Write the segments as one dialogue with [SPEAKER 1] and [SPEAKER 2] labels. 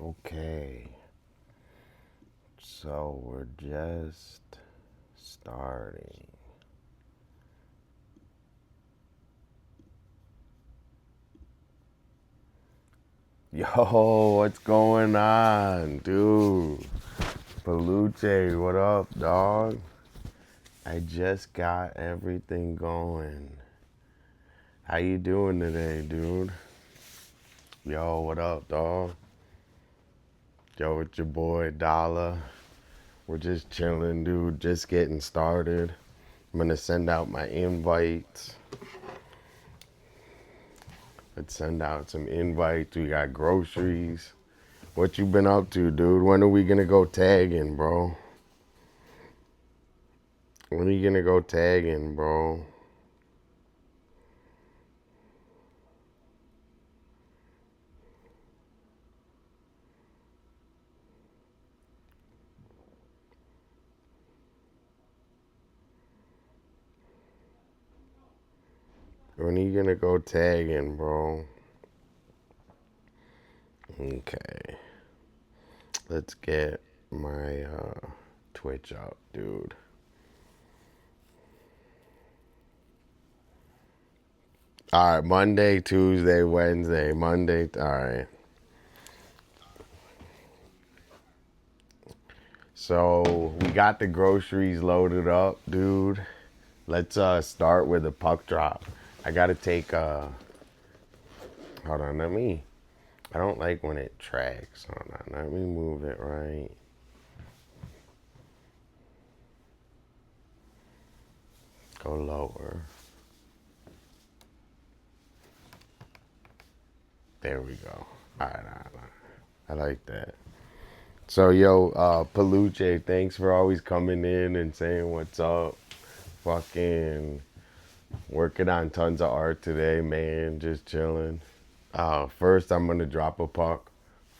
[SPEAKER 1] Okay, so we're just starting. Yo, what's going on, dude? Peluche, what up, dog? I just got everything going. How you doing today, dude? Yo, what up, dog? Yo, it's your boy Dolla. We're just chilling, dude. Just getting started. I'm gonna send out my invites. Let's send out some invites. We got groceries. What you been up to, dude? When are we gonna go tagging, bro? When are you gonna go tagging, bro? When are you gonna go tagging, bro? Okay. Let's get my Twitch up, dude. All right, Monday, Tuesday, Wednesday, Monday. All right. So we got the groceries loaded up, dude. Let's start with a puck drop. I gotta take hold on, I don't like when it tracks. Hold on, let me move it right. Go lower. There we go. All right, all right, all right. I like that. So, yo, Peluche, thanks for always coming in and saying what's up. Fucking working on tons of art today, man. Just chilling. First, I'm gonna drop a puck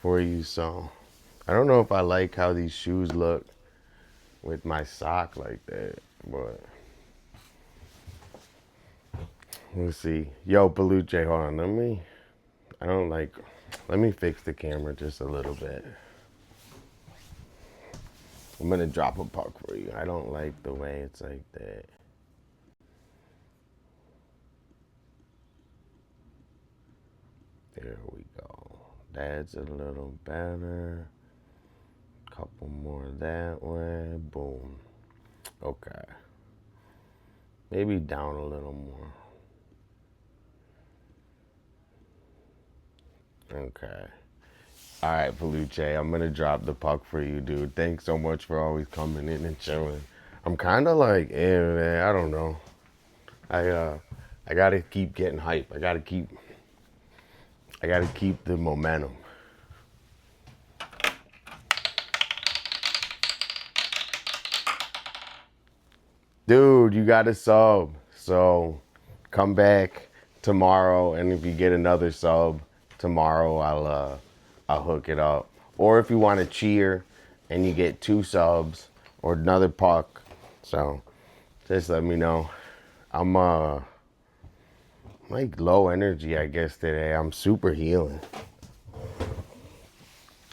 [SPEAKER 1] for you. So, I don't know if I like how these shoes look with my sock like that, but we'll see. Yo, Peluche, hold on. I don't like, let me fix the camera just a little bit. I'm gonna drop a puck for you. I don't like the way it's like that. There we go. That's a little better. Couple more that way. Boom. Okay. Maybe down a little more. Okay. All right, Peluche. I'm gonna drop the puck for you, dude. Thanks so much for always coming in and chilling. I'm kind of like, man. I don't know. I uh, I gotta keep getting hype. I gotta keep the momentum. Dude, you got a sub. So come back tomorrow, and if you get another sub tomorrow, I'll hook it up. Or if you want to cheer and you get two subs or another puck, so just let me know. I'm like low energy, I guess today. I'm super healing.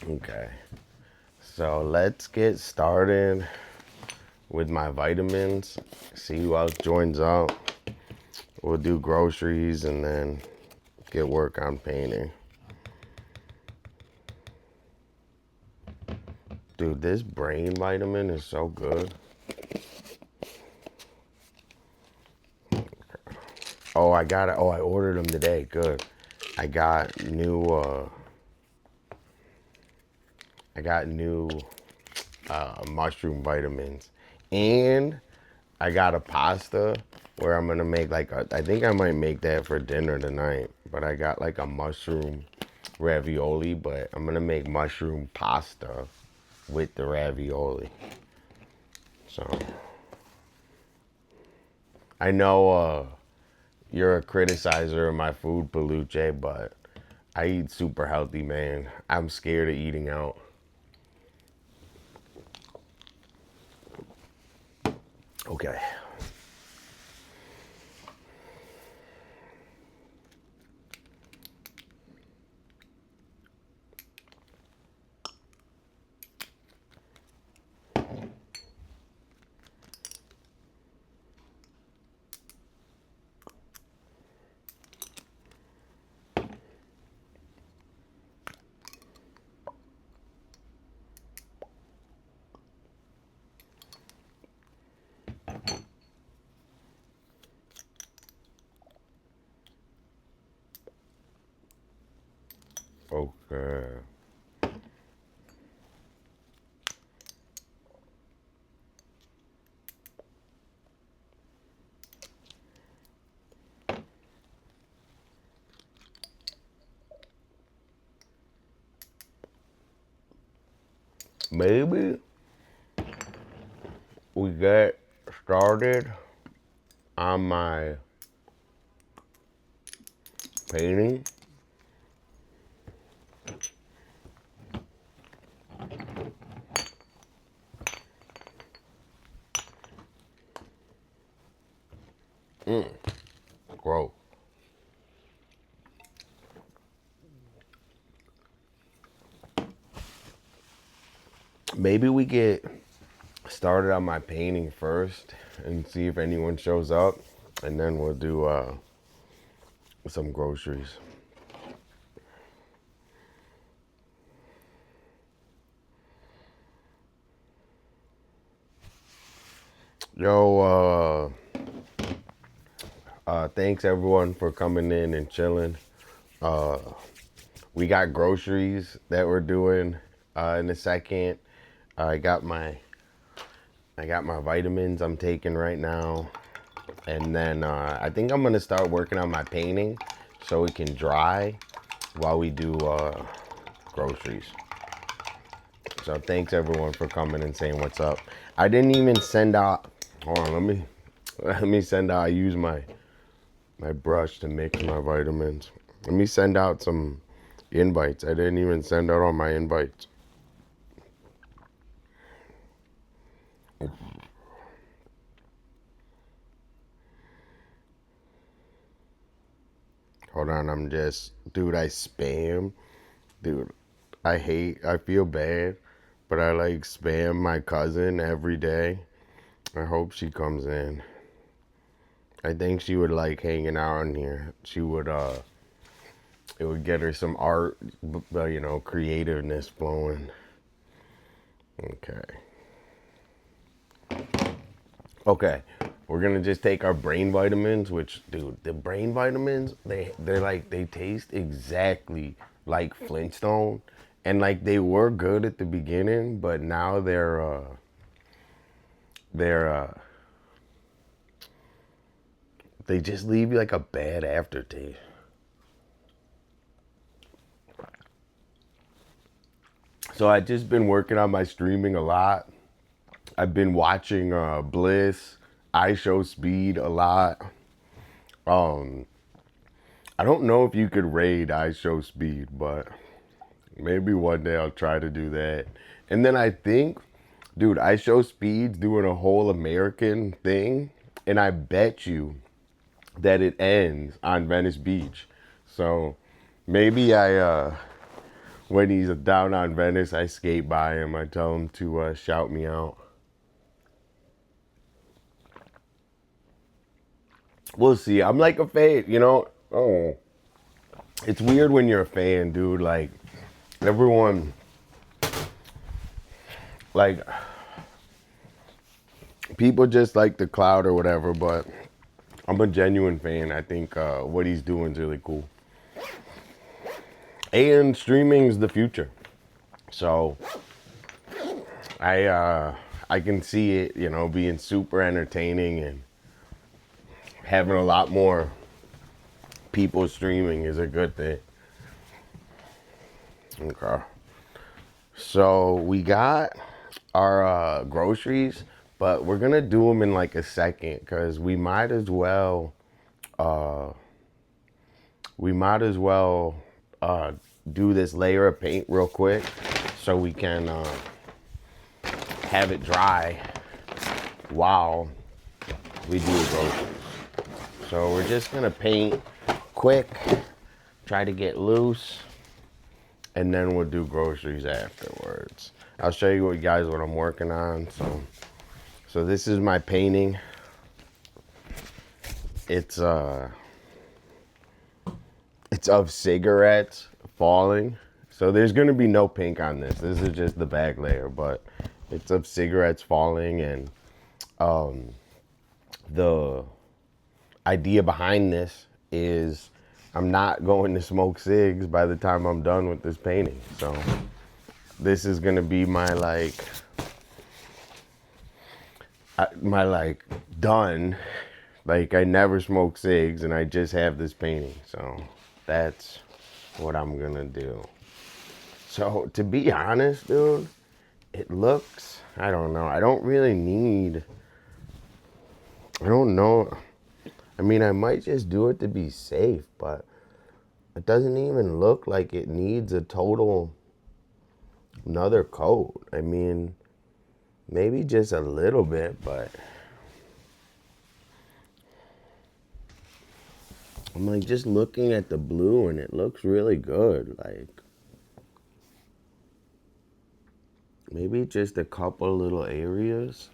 [SPEAKER 1] Okay, so let's get started with my vitamins. See who else joins up. We'll do groceries and then get work on painting. Dude, this brain vitamin is so good. Oh, I got it. Oh, I ordered them today. Good. I got new. I got new mushroom vitamins, and I got a pasta where I'm gonna make like I think I might make that for dinner tonight. But I got like a mushroom ravioli, but I'm gonna make mushroom pasta with the ravioli. So I know you're a criticizer of my food, Peluche, but I eat super healthy, man. I'm scared of eating out. Okay. Okay. Maybe we get started on my painting. Gross. Maybe we get started on my painting first and see if anyone shows up, and then we'll do some groceries. Yo, thanks everyone for coming in and chilling. We got groceries that we're doing in a second. I got my vitamins I'm taking right now, and then I think I'm gonna start working on my painting so it can dry while we do groceries. So thanks everyone for coming and saying what's up. I didn't even send out. Hold on, let me send out. I use my brush to mix my vitamins. Let me send out some invites. I didn't even send out all my invites. Hold on, dude, I spam. Dude, I feel bad, but I like spam my cousin every day. I hope she comes in. I think she would like hanging out on here. It would get her some art, creativeness flowing. Okay. Okay. We're gonna just take our brain vitamins, which, dude, the brain vitamins, they taste exactly like Flintstone. And like they were good at the beginning, but now they're they just leave you like a bad aftertaste. So I just been working on my streaming a lot. I've been watching Bliss, I Show Speed a lot. Um, I don't know if you could raid I Show Speed, but maybe one day I'll try to do that. And then I think, dude, I Show Speed's doing a whole American thing, and I bet you that it ends on Venice Beach. So maybe when he's down on Venice, I skate by him. I tell him to shout me out. We'll see. I'm like a fan, you know. Oh, it's weird when you're a fan, dude. Like everyone, like people just like the cloud or whatever. But I'm a genuine fan. I think what he's doing is really cool. And streaming is the future. So I can see it, being super entertaining and having a lot more people streaming is a good thing. Okay. So we got our groceries, but we're gonna do them in like a second because we might as well do this layer of paint real quick so we can have it dry while we do the groceries. So we're just gonna paint quick, try to get loose, and then we'll do groceries afterwards. I'll show you guys what I'm working on. So this is my painting. It's of cigarettes falling. So there's gonna be no pink on this. This is just the back layer, but it's of cigarettes falling, and the idea behind this is I'm not going to smoke cigs by the time I'm done with this painting. So this is gonna be my done. Like I never smoke cigs and I just have this painting. So that's what I'm gonna do. So to be honest, dude, it looks, I don't know. I don't really need, I don't know. I mean, I might just do it to be safe, but it doesn't even look like it needs a total another coat. I mean, maybe just a little bit, but I'm like just looking at the blue and it looks really good. Like maybe just a couple little areas.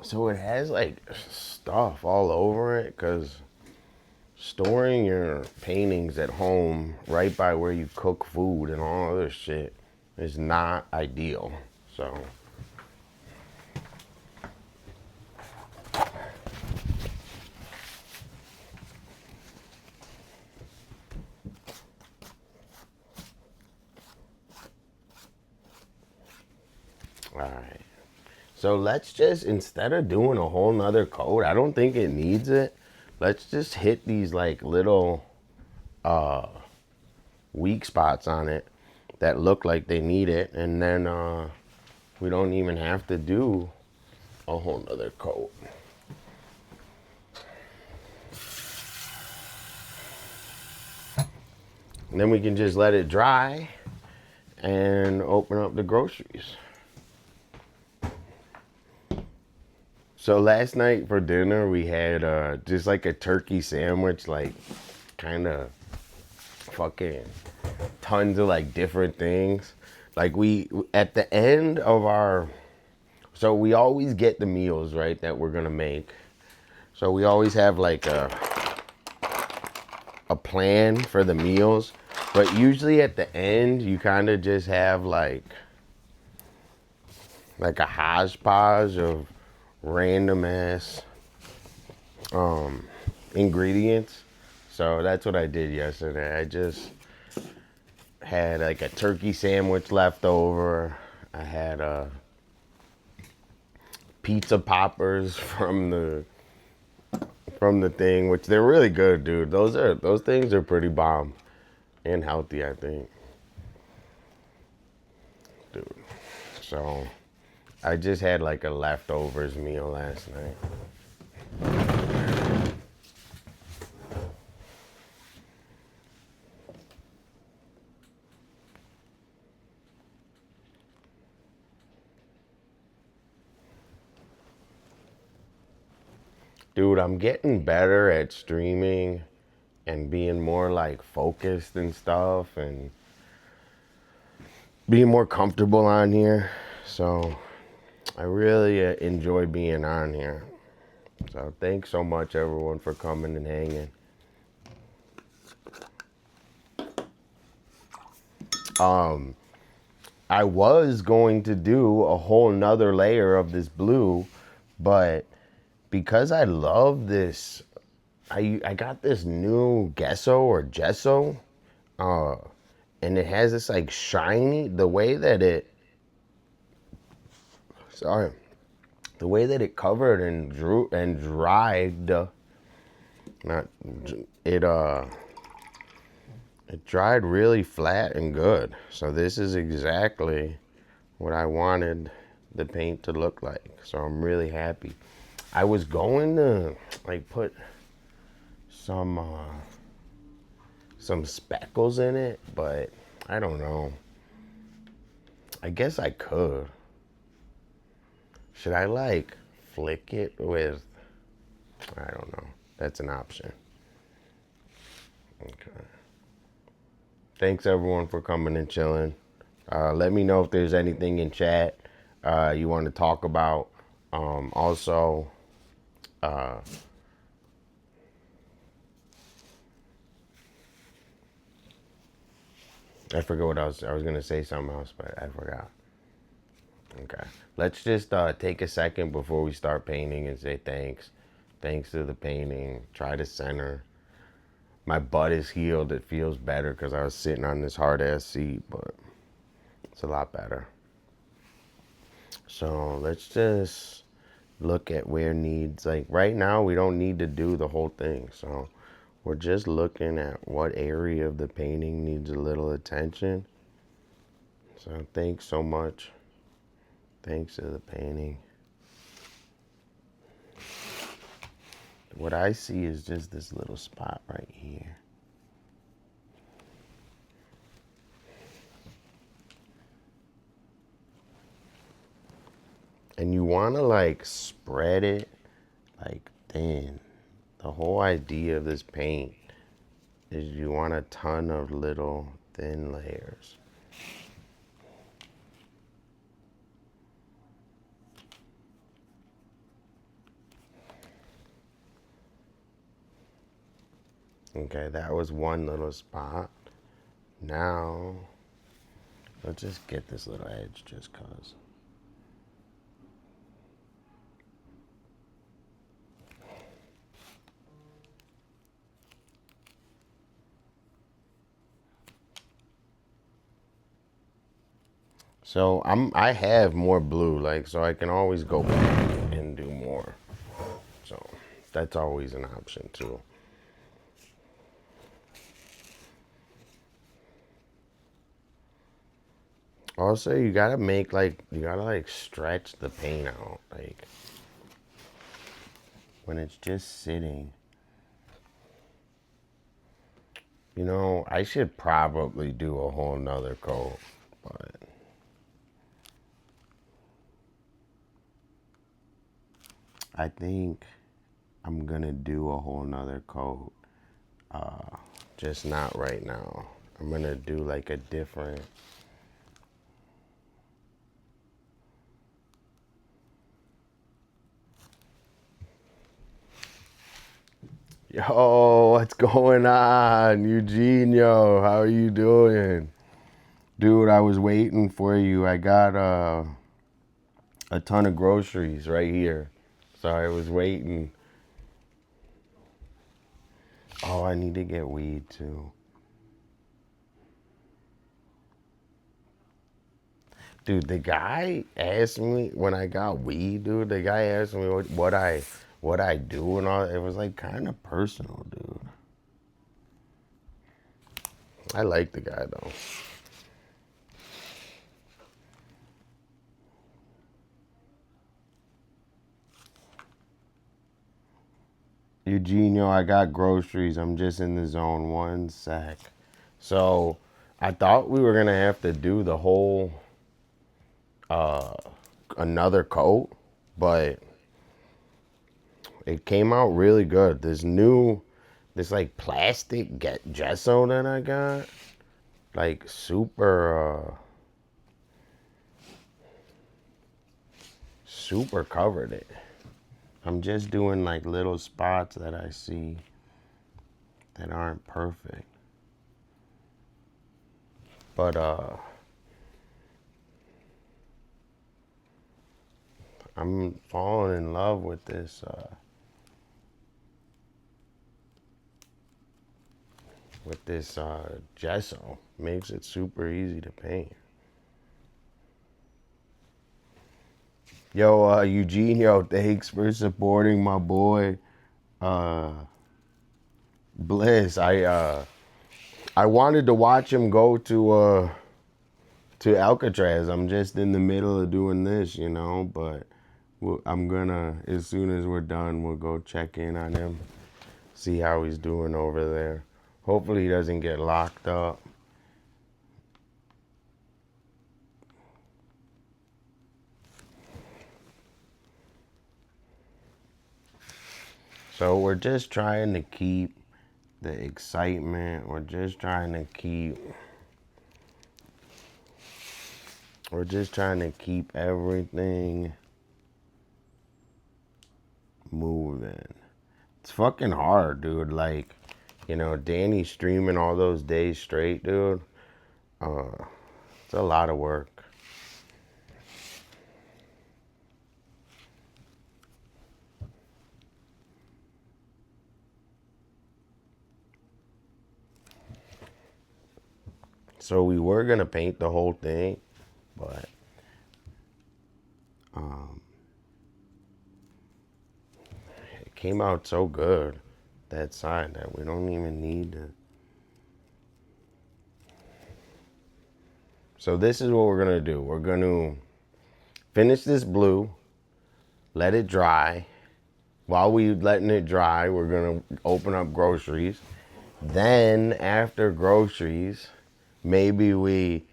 [SPEAKER 1] So it has like stuff all over it because storing your paintings at home right by where you cook food and all other shit is not ideal. So all right. So let's just, instead of doing a whole nother coat, I don't think it needs it. Let's just hit these like little weak spots on it that look like they need it. And then we don't even have to do a whole nother coat. And then we can just let it dry and open up the groceries. So last night for dinner we had just like a turkey sandwich, like kind of fucking tons of like different things. Like we at the end of our, so we always get the meals right that we're gonna make. So we always have like a plan for the meals, but usually at the end you kind of just have like a hodgepodge of random ass ingredients. So that's what I did yesterday. I just had like a turkey sandwich left over. I had pizza poppers from the thing, which they're really good, dude. Those things are pretty bomb and healthy, I think, dude. So I just had like a leftovers meal last night. Dude, I'm getting better at streaming and being more like focused and stuff and being more comfortable on here. So I really enjoy being on here. So thanks so much everyone for coming and hanging. I was going to do a whole nother layer of this blue, but because I love this, I got this new gesso, uh, and it has this like shiny, sorry, the way that it covered and drew and dried, not it it dried really flat and good. So this is exactly what I wanted the paint to look like. So I'm really happy. I was going to like put some speckles in it, but I don't know. I guess I could. Should I like flick it with, I don't know. That's an option. Okay. Thanks everyone for coming and chilling. Let me know if there's anything in chat you want to talk about. Also, I forgot what I was gonna say something else, but I forgot. Okay. Let's just take a second before we start painting and say thanks. Thanks to the painting. Try to center. My butt is healed. It feels better because I was sitting on this hard ass seat, but it's a lot better. So let's just look at where needs, like right now we don't need to do the whole thing. So we're just looking at what area of the painting needs a little attention. So thanks so much. Thanks to the painting. What I see is just this little spot right here. And you want to like spread it like thin. The whole idea of this paint is you want a ton of little thin layers. Okay, that was one little spot. Now, let's just get this little edge just cause. So I have more blue, like, so I can always go back and do more. So that's always an option too. Also, you gotta make like, you gotta like stretch the paint out, like when it's just sitting. You know, I should probably do a whole nother coat, but I think I'm gonna do a whole nother coat, just not right now. I'm gonna do like a different. Yo, what's going on, Eugenio? How are you doing? Dude, I was waiting for you. I got a ton of groceries right here. So I was waiting. Oh, I need to get weed too. Dude, the guy asked me when I got weed, dude. The guy asked me what I do and all. It was like kind of personal, dude. I like the guy though. Eugenio, I got groceries. I'm just in the zone. One sec. So I thought we were gonna have to do the whole another coat, but it came out really good. This like plastic gesso that I got, like super covered it. I'm just doing like little spots that I see that aren't perfect. But I'm falling in love with this gesso. Makes it super easy to paint. Yo, Eugenio, thanks for supporting my boy Bliss. I wanted to watch him go to Alcatraz. I'm just in the middle of doing this, you know, but I'm gonna, as soon as we're done, we'll go check in on him, see how he's doing over there. Hopefully he doesn't get locked up. So we're just trying to keep the excitement. We're just trying to keep everything moving. It's fucking hard, dude. Like, you know, Danny streaming all those days straight, dude. It's a lot of work. So we were gonna paint the whole thing, but it came out so good, that side, that we don't even need to. So this is what we're gonna do. We're gonna finish this blue, let it dry. While we letting it dry, we're gonna open up groceries. Then after groceries, maybe we,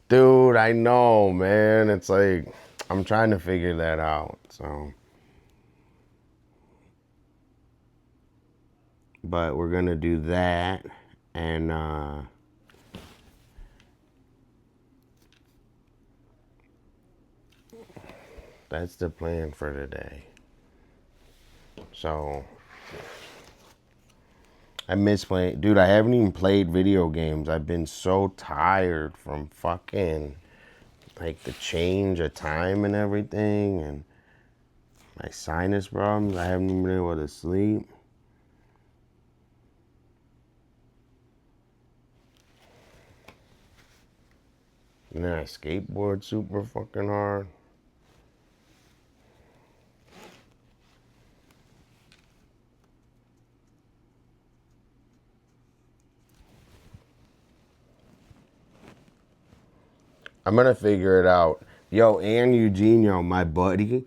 [SPEAKER 1] dude, I know, man. It's like, I'm trying to figure that out, so. But we're gonna do that, and that's the plan for today. So, I miss playing. Dude, I haven't even played video games. I've been so tired from fucking, like, the change of time and everything, and my sinus problems. I haven't even been able to sleep. And then I skateboard super fucking hard. I'm gonna figure it out. Yo, and Eugenio, my buddy,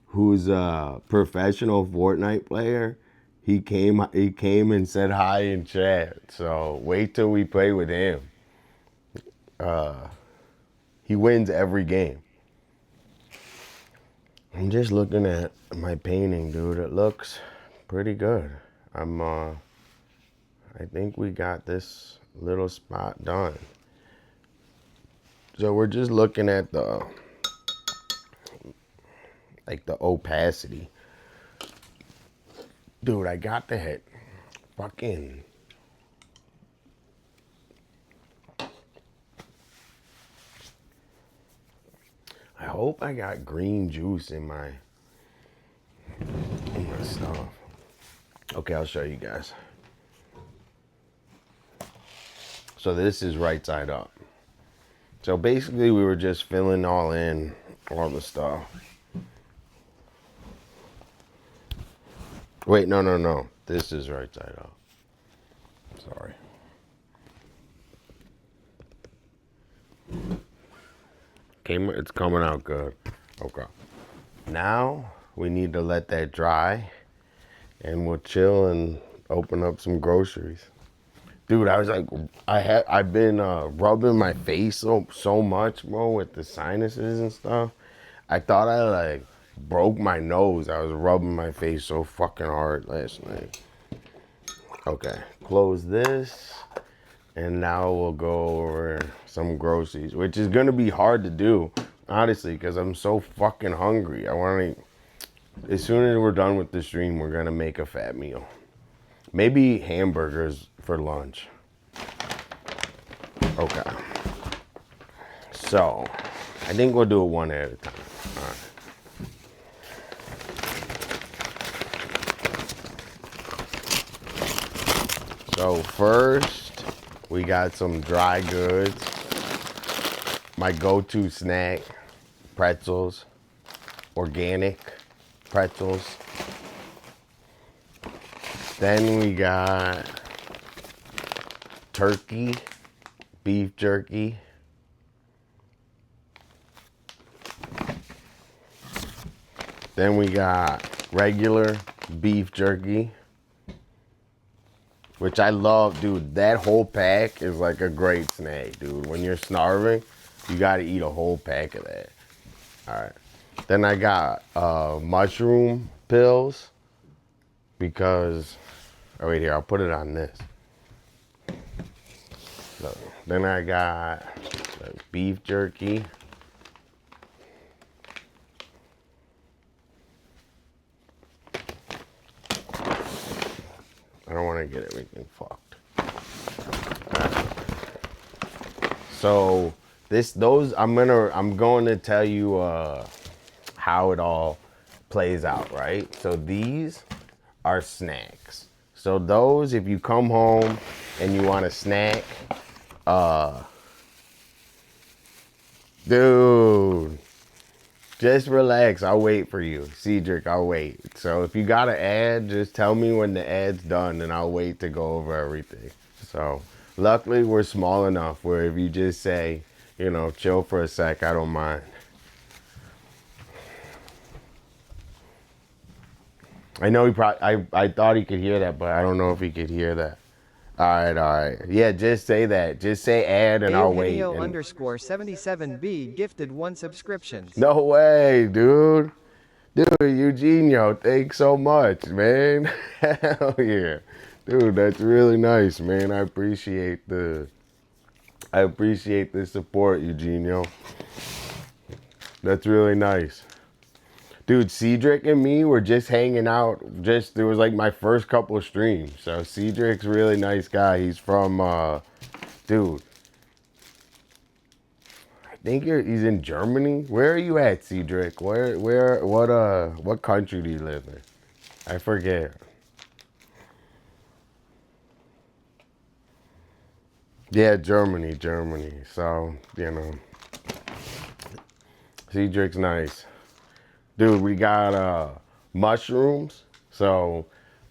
[SPEAKER 1] who's a professional Fortnite player, he came and said hi in chat. So wait till we play with him. He wins every game. I'm just looking at my painting, dude. It looks pretty good. I think we got this little spot done. So we're just looking at the, like, the opacity. Dude, I got the hit. Fucking. I hope I got green juice in my stuff. Okay, I'll show you guys. So this is right side up. So basically we were just filling all the stuff. Wait, no. This is right side up. Sorry. It's coming out good. Okay. Now we need to let that dry, and we'll chill and open up some groceries. Dude, I was like, I've been rubbing my face so much, bro, with the sinuses and stuff. I thought I like broke my nose. I was rubbing my face so fucking hard last night. Okay, close this, and now we'll go over some groceries, which is gonna be hard to do, honestly, because I'm so fucking hungry. I want to. As soon as we're done with the stream, we're gonna make a fat meal. Maybe hamburgers for lunch. Okay. So, I think we'll do it one at a time. All right. So first, we got some dry goods. My go-to snack, pretzels, organic pretzels. Then we got turkey, beef jerky. Then we got regular beef jerky, which I love, dude. That whole pack is like a great snack, dude. When you're starving, you gotta eat a whole pack of that. All right. Then I got mushroom pills because, oh wait here, I'll put it on this. So, then I got beef jerky. I don't want to get everything fucked. So I'm going to tell you how it all plays out, right? So these are snacks. So those, if you come home and you want a snack, Dude, just relax. I'll wait for you. Cedric, I'll wait. So if you got an ad, just tell me when the ad's done and I'll wait to go over everything. So luckily we're small enough where if you just say, you know, chill for a sec, I don't mind. I know he probably, I thought he could hear that, but I don't know if he could hear that. All right. Yeah, just say that. Just say ad and I'll wait. And...
[SPEAKER 2] underscore 77B gifted 1 subscription.
[SPEAKER 1] No way, dude. Dude, Eugenio, thanks so much, man. Hell yeah. Dude, that's really nice, man. I appreciate the support, Eugenio. That's really nice. Dude, Cedric and me were just hanging out. It was like my first couple of streams. So Cedric's a really nice guy. He's from, dude, I think he's in Germany. Where are you at, Cedric? What country do you live in? I forget. Yeah, Germany. So, you know, Cedric's nice. Dude, we got mushrooms. So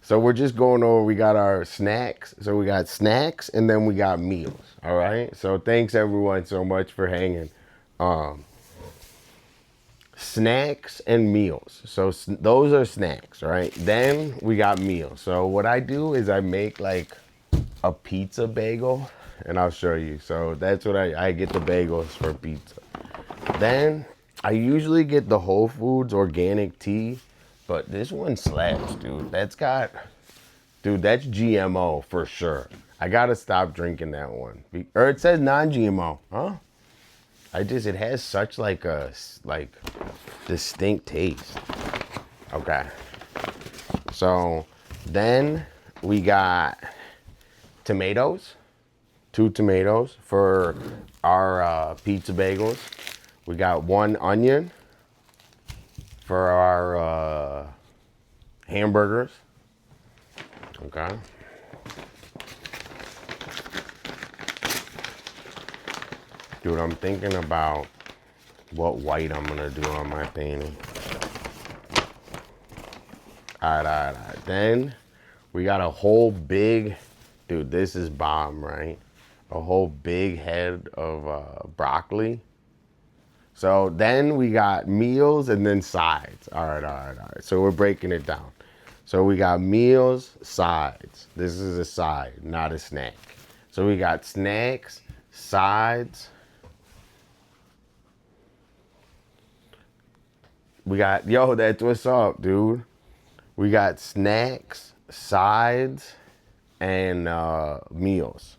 [SPEAKER 1] we're just going over, we got our snacks. So we got snacks and then we got meals. All right. So thanks everyone so much for hanging. Snacks and meals. So those are snacks, right? Then we got meals. So what I do is I make like a pizza bagel and I'll show you. So that's what I get the bagels for pizza. Then I usually get the Whole Foods organic tea, but this one slaps, dude. That's GMO for sure. I gotta stop drinking that one. Or it says non-GMO, huh? It has such like a distinct taste. Okay. So then we got tomatoes, 2 tomatoes for our pizza bagels. We got 1 onion for our hamburgers. Okay. Dude, I'm thinking about what white I'm gonna do on my painting. All right. Then we got a whole big, dude, this is bomb, right? A whole big head of broccoli. So then we got meals and then sides. All right. So we're breaking it down. So we got meals, sides. This is a side, not a snack. So we got snacks, sides. We got, that's what's up, dude. We got snacks, sides, and meals.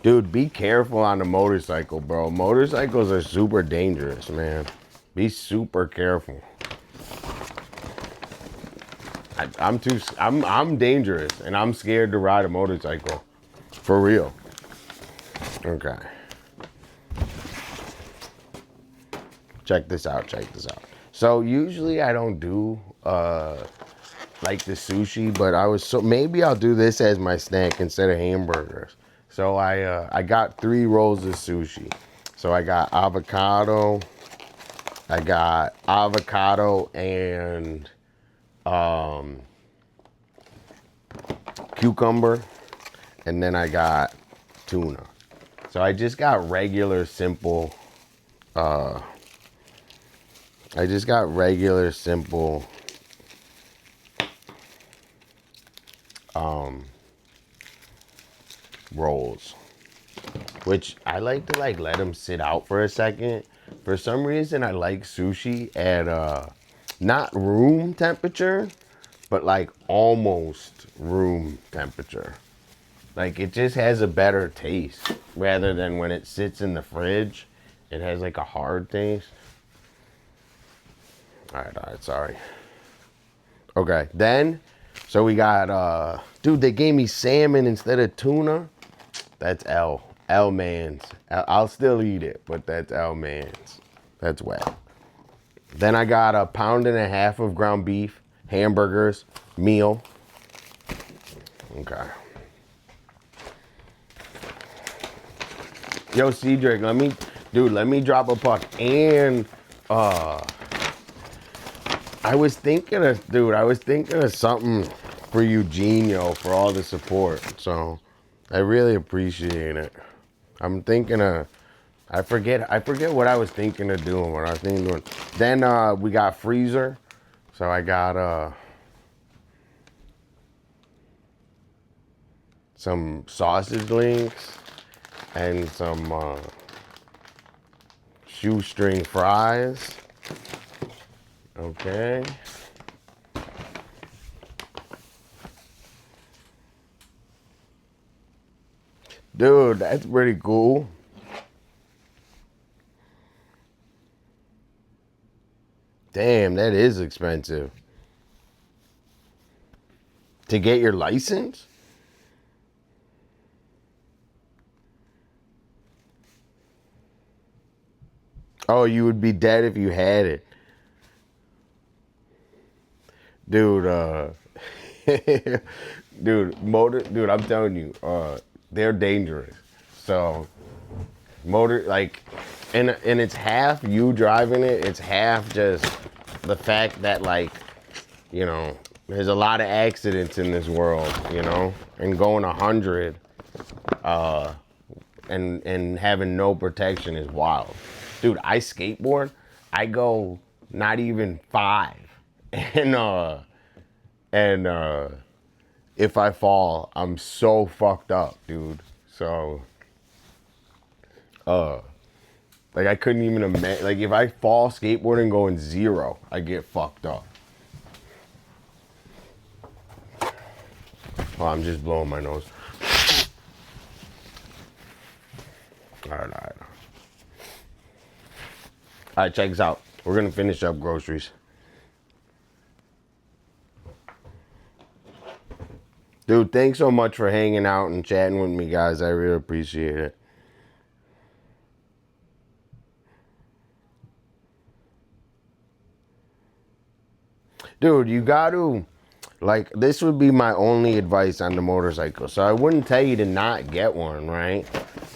[SPEAKER 1] Dude, be careful on the motorcycle, bro. Motorcycles are super dangerous, man. Be super careful. I'm dangerous, and I'm scared to ride a motorcycle. For real. Okay. Check this out. So usually I don't do like the sushi, but maybe I'll do this as my snack instead of hamburgers. So I got 3 rolls of sushi. So I got avocado and cucumber, and then I got tuna. So I just got regular simple rolls, which I like to let them sit out for a second. For some reason, I like sushi at not room temperature, but like almost room temperature. Like it just has a better taste rather than when it sits in the fridge. It has like a hard taste. All right, sorry. Okay, then, so we got, dude, they gave me salmon instead of tuna. That's L man's. I'll still eat it, but that's L man's. That's wet. Then I got 1.5 pounds of ground beef, hamburgers, meal. Okay. Yo, Cedric, let me drop a puck. And I was thinking of something for Eugenio for all the support. So I really appreciate it. I'm thinking of, I forget what I was thinking of doing. What I was thinking of doing. Then we got freezer. So I got some sausage links and some shoestring fries. Okay. Dude, that's pretty cool. Damn, that is expensive. To get your license? Oh, you would be dead if you had it. Dude, dude, I'm telling you, they're dangerous. So, like, and it's half you driving it, it's half just the fact that, like, you know, there's a lot of accidents in this world, you know, and going 100, and having no protection is wild. Dude, I skateboard, I go not even 5, and if I fall, I'm so fucked up, dude. So, like, I couldn't even imagine, like, if I fall skateboarding going 0, I get fucked up. Oh, I'm just blowing my nose. All right. All right, check this out. We're gonna finish up groceries. Dude, thanks so much for hanging out and chatting with me, guys. I really appreciate it. Dude, you got to, like, this would be my only advice on the motorcycle. So I wouldn't tell you to not get one, right?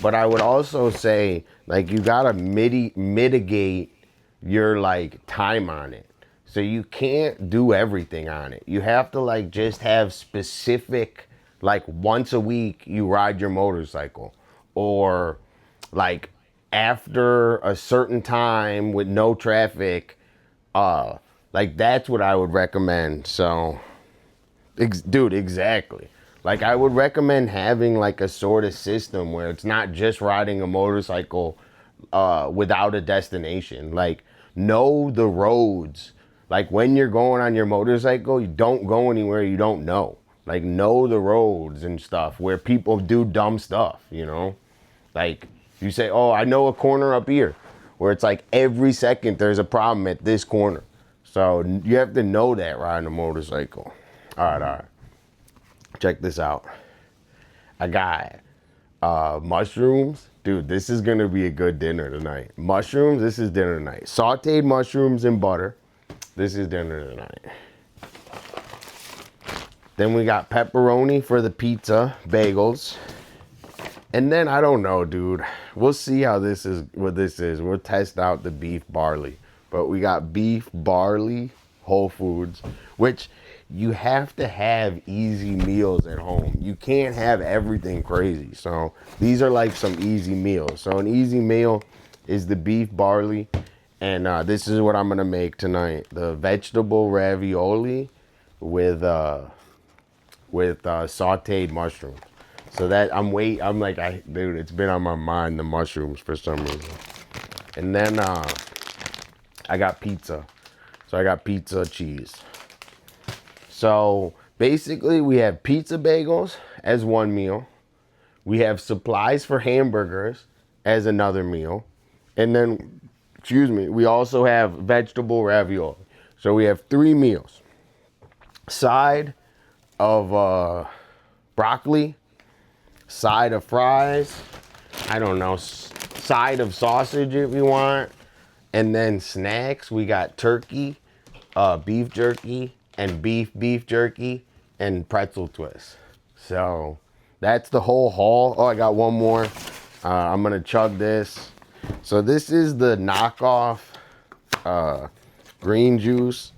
[SPEAKER 1] But I would also say, like, you got to mitigate your, like, time on it. So you can't do everything on it. You have to, like, just have specific, like, once a week you ride your motorcycle. Or, like, after a certain time with no traffic, like, that's what I would recommend. So, dude, exactly. Like, I would recommend having, like, a sort of system where it's not just riding a motorcycle without a destination. Like, know the roads. Like, when you're going on your motorcycle, you don't go anywhere you don't know. Like, know the roads and stuff where people do dumb stuff, you know? Like, you say, oh, I know a corner up here, where it's like every second there's a problem at this corner. So you have to know that riding a motorcycle. All right. Check this out. I got mushrooms. Dude, this is going to be a good dinner tonight. Mushrooms, this is dinner tonight. Sauteed mushrooms and butter. This is dinner tonight. Then we got pepperoni for the pizza, bagels. And then, I don't know, dude. We'll see how this is, what this is. We'll test out the beef barley. But we got beef, barley, Whole Foods, which you have to have easy meals at home. You can't have everything crazy. So these are like some easy meals. So an easy meal is the beef, barley. And this is what I'm going to make tonight. The vegetable ravioli with sauteed mushrooms. So that I'm like, dude, it's been on my mind, the mushrooms, for some reason. And then I got pizza. So I got pizza cheese. So basically we have pizza bagels as one meal. We have supplies for hamburgers as another meal. And then, we also have vegetable ravioli. So we have 3 meals. Side of broccoli, side of fries, I don't know, side of sausage if you want, and then snacks, we got turkey, beef jerky, and beef jerky, and pretzel twists. So that's the whole haul. Oh, I got one more. I'm gonna chug this. So this is the knockoff green juice.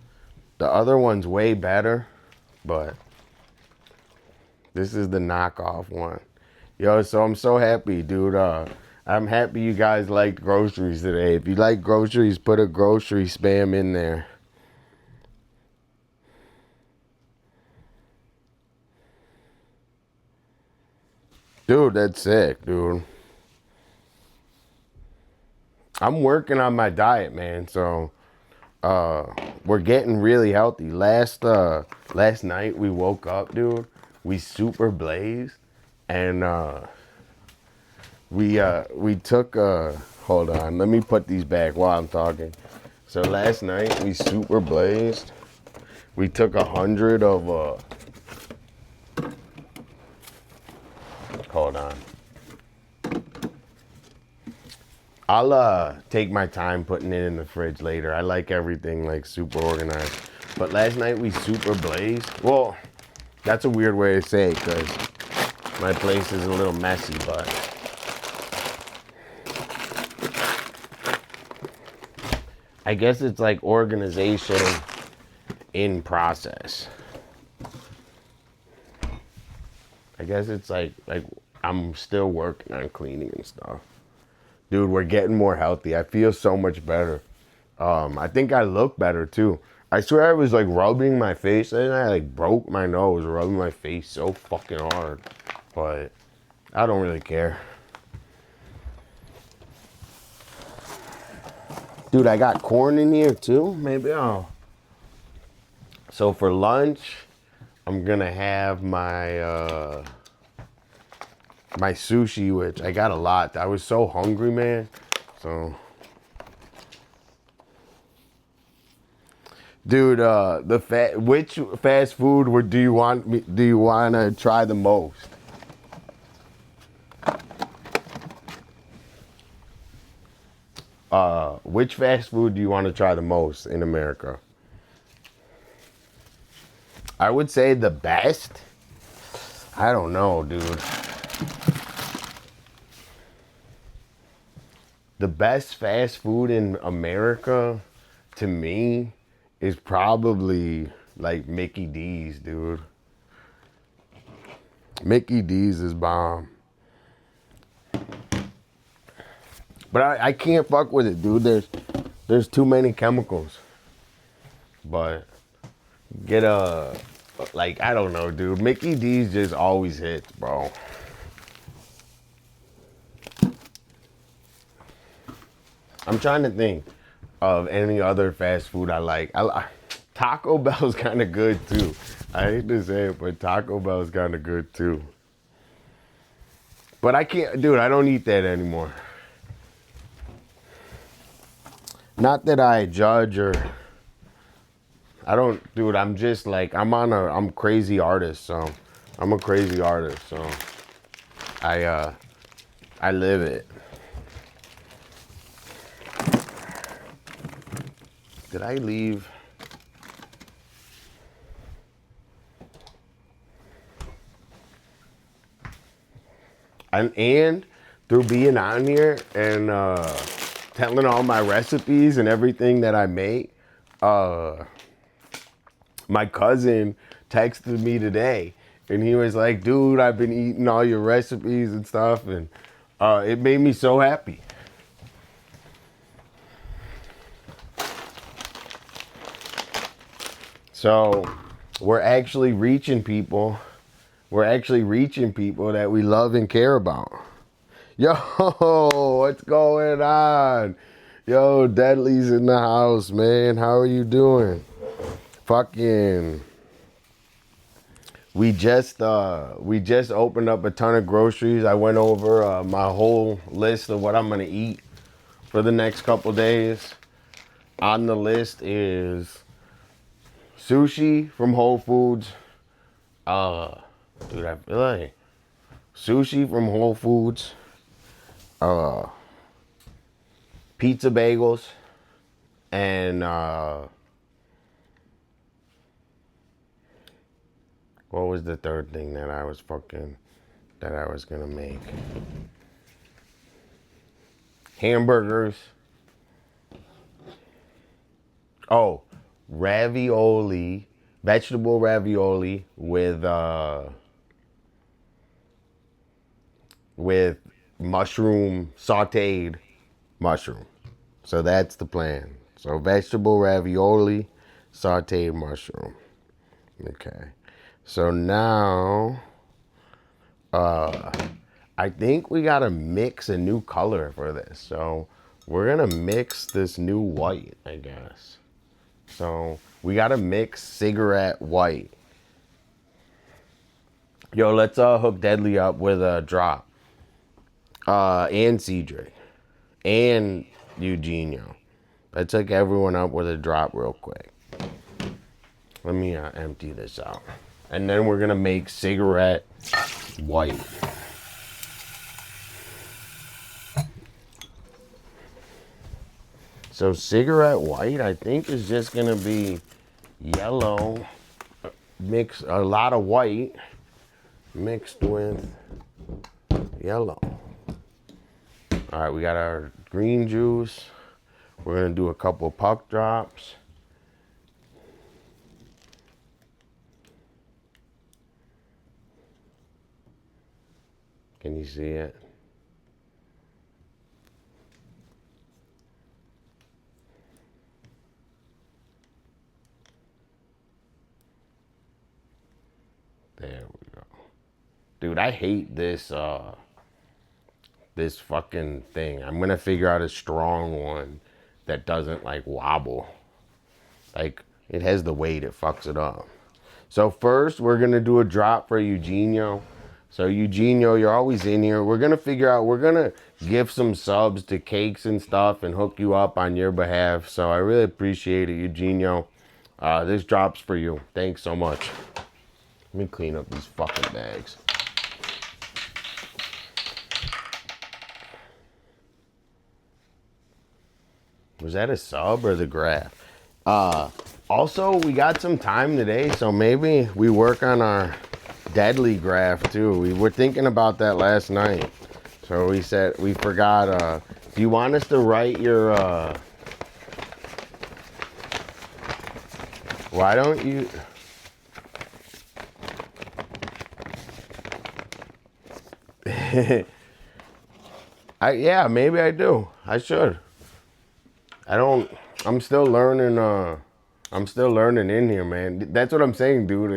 [SPEAKER 1] The other one's way better, but this is the knockoff one. Yo, so I'm so happy, dude. I'm happy you guys liked groceries today. If you like groceries, put a grocery spam in there. Dude, that's sick, dude. I'm working on my diet, man. So we're getting really healthy. Last night we woke up, dude. We super blazed, and we took hold on, let me put these back while I'm talking. So last night we super blazed. We took 100 of hold on. I'll take my time putting it in the fridge later. I like everything like super organized. But last night we super blazed. Well, that's a weird way to say it because my place is a little messy, but I guess it's like organization in process. I guess it's like I'm still working on cleaning and stuff. Dude, we're getting more healthy. I feel so much better. I think I look better too. I swear I was like rubbing my face and I like broke my nose rubbing my face so fucking hard. But I don't really care. Dude, I got corn in here too. Maybe I'll. So for lunch, I'm gonna have my my sushi, which I got a lot. I was so hungry, man. So, dude, which fast food do you want to try the most? Which fast food do you want to try the most in America? I would say the best. I don't know, dude. The best fast food in America, to me, is probably like Mickey D's, dude. Mickey D's is bomb. But I can't fuck with it, dude. There's too many chemicals. But get like, I don't know, dude. Mickey D's just always hits, bro. I'm trying to think of any other fast food I like. Taco Bell's kind of good too. I hate to say it, but Taco Bell's kind of good too. But I can't, dude, I don't eat that anymore. Not that I judge or, I don't, dude, I'm just like, I'm crazy artist, so I'm a crazy artist, so I live it. Did I leave? And through being on here and telling all my recipes and everything that I make, my cousin texted me today and he was like, dude, I've been eating all your recipes and stuff, and it made me so happy. So we're actually reaching people. We're actually reaching people that we love and care about. Yo, what's going on? Yo, Deadly's in the house, man. How are you doing? Fucking. We just opened up a ton of groceries. I went over my whole list of what I'm gonna eat for the next couple days. On the list is sushi from Whole Foods. Dude, I feel like sushi from Whole Foods. Pizza bagels. And what was the third thing that I was gonna make? hamburgers. Oh, ravioli, vegetable ravioli with mushroom, sauteed mushroom. So that's the plan. So vegetable ravioli, sauteed mushroom. Okay. So now I think we gotta mix a new color for this. So we're gonna mix this new white, I guess. So we gotta mix cigarette white. Yo, let's hook Deadly up with a drop. And Cedric. And Eugenio. Let's hook everyone up with a drop real quick. Let me empty this out. And then we're gonna make cigarette white. So cigarette white, I think, is just gonna be yellow, mix a lot of white mixed with yellow. All right, we got our green juice. We're gonna do a couple puck drops. Can you see it? There we go. Dude, I hate this this fucking thing. I'm gonna figure out a strong one that doesn't like wobble. Like it has the weight, it fucks it up. So first we're gonna do a drop for Eugenio. So Eugenio, you're always in here. We're gonna figure out, we're gonna give some subs to cakes and stuff and hook you up on your behalf. So I really appreciate it, Eugenio. This drop's for you. Thanks so much. Let me clean up these fucking bags. Was that a sub or the graph? Also, we got some time today, so maybe we work on our Deadly graph too. We were thinking about that last night. So we said, we forgot, if you want us to write your, why don't you, yeah, maybe I do. I should. I'm still learning, in here, man. That's what I'm saying, dude.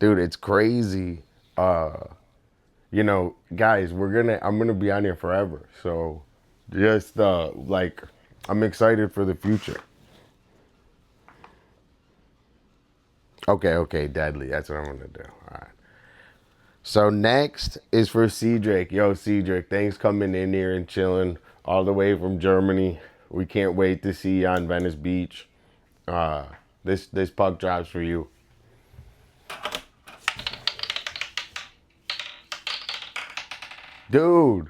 [SPEAKER 1] It's crazy. You know, guys, I'm gonna be on here forever. So just, like, I'm excited for the future. Okay, Deadly. That's what I'm gonna do. All right. So next is for Cedric. Yo, Cedric, thanks coming in here and chilling all the way from Germany. We can't wait to see you on Venice Beach. This puck drops for you. Dude,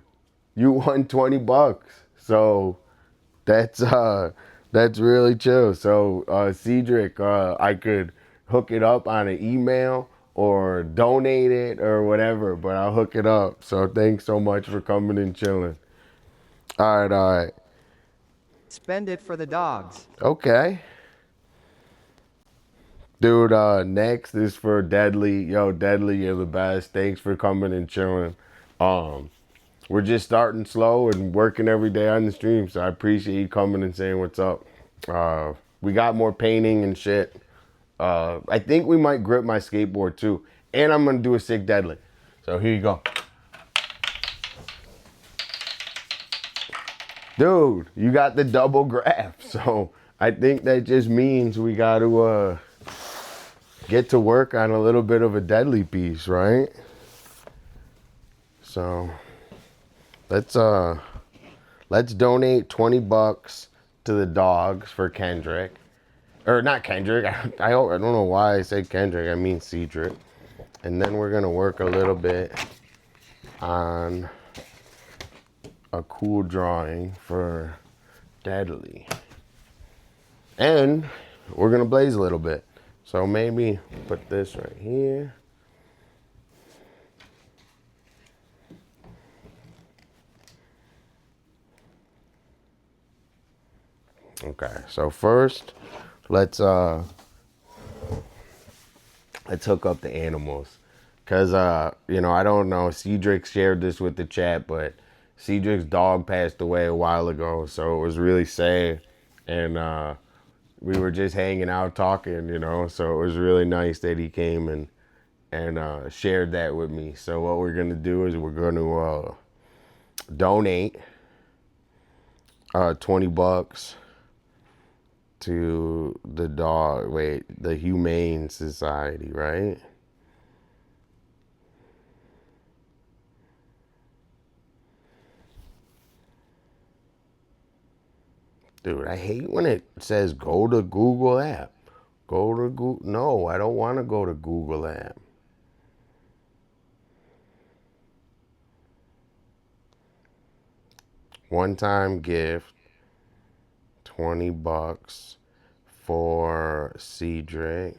[SPEAKER 1] you won 20 bucks. So that's really chill. So Cedric, I could hook it up on an email or donate it or whatever, but I'll hook it up. So thanks so much for coming and chilling. All right.
[SPEAKER 2] Spend it for the dogs.
[SPEAKER 1] Okay. Dude, next is for Deadly. Yo, Deadly, you're the best. Thanks for coming and chilling. We're just starting slow and working every day on the stream, so I appreciate you coming and saying what's up. We got more painting and shit. I think we might grip my skateboard too. And I'm gonna do a sick Deadly. So here you go. Dude, you got the double graph. So I think that just means we got to get to work on a little bit of a Deadly piece, right? So let's donate 20 bucks to the dogs for Kendrick. Or not Kendrick. I don't know why I said Kendrick. I mean Cedric. And then we're going to work a little bit on a cool drawing for Deadly. And we're going to blaze a little bit. So maybe put this right here. Okay, so first, let's hook up the animals. Cause you know, I don't know, Cedric shared this with the chat, but Cedric's dog passed away a while ago, so it was really sad. And we were just hanging out talking, you know, so it was really nice that he came and shared that with me. So what we're gonna do is we're gonna donate $20 to the Humane Society, right? Dude, I hate when it says go to Google app. Go to Google. No, I don't want to go to Google app. One-time gift, $20 for Cedric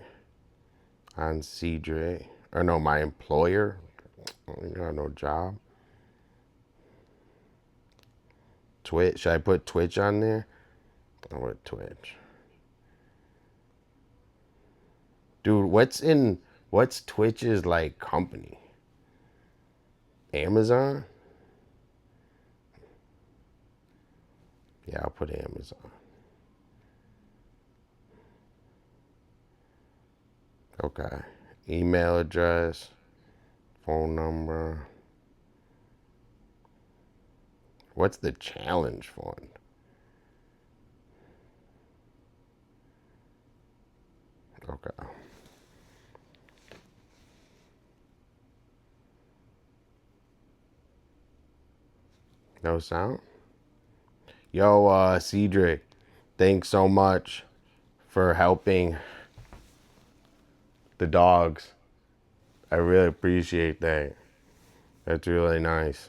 [SPEAKER 1] on Cedric. Or no, my employer. I got no job. Twitch. Should I put Twitch on there? I'll put Twitch. Dude, what's Twitch's like company? Amazon? Yeah, I'll put Amazon. Okay. Email address, phone number. What's the challenge fund? Okay. No sound? Yo, Cedric, thanks so much for helping the dogs. I really appreciate that. That's really nice.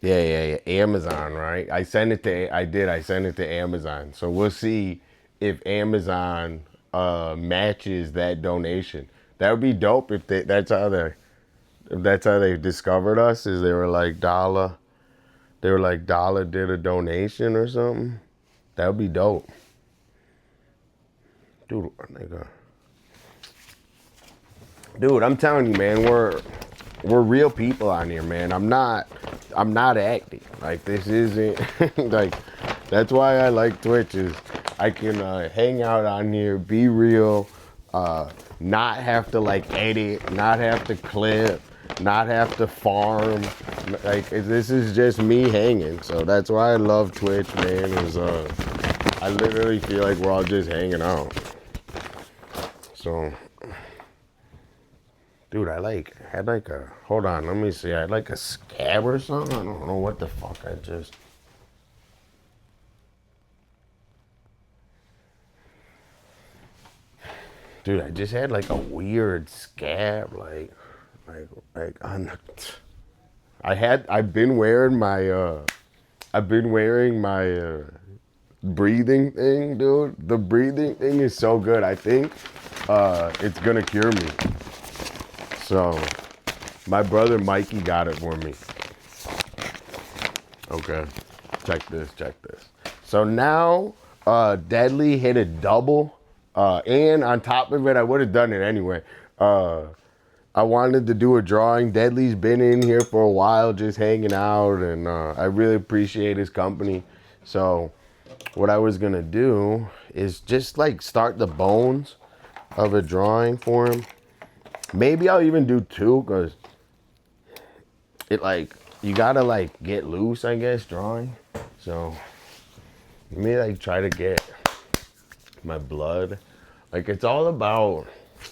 [SPEAKER 1] Yeah. Amazon, right? I sent it to Amazon. So we'll see if Amazon matches that donation. That would be dope if that's how they discovered us, is they were like Dolla did a donation or something. That would be dope. Dude, nigga. Dude, I'm telling you, man, we're real people on here, man. I'm not acting. Like, this isn't like, that's why I like Twitch, is I can hang out on here, be real, not have to like edit, not have to clip, not have to farm. Like, this is just me hanging. So that's why I love Twitch, man. Is I literally feel like we're all just hanging out. So, dude, hold on, let me see. I had like a scab or something. I don't know what the fuck I just. Dude, I just had like a weird scab, like on the. I've been wearing my breathing thing, dude. The breathing thing is so good. I think it's gonna cure me. So, my brother Mikey got it for me. Okay, check this. So now, Deadly hit a double, and on top of it, I would have done it anyway. I wanted to do a drawing. Deadly's been in here for a while, just hanging out, and I really appreciate his company. So, what I was gonna do is just like start the bones of a drawing for him. Maybe I'll even do two, because it like, you gotta like get loose, I guess, drawing. So let me like try to get my blood. Like, it's all about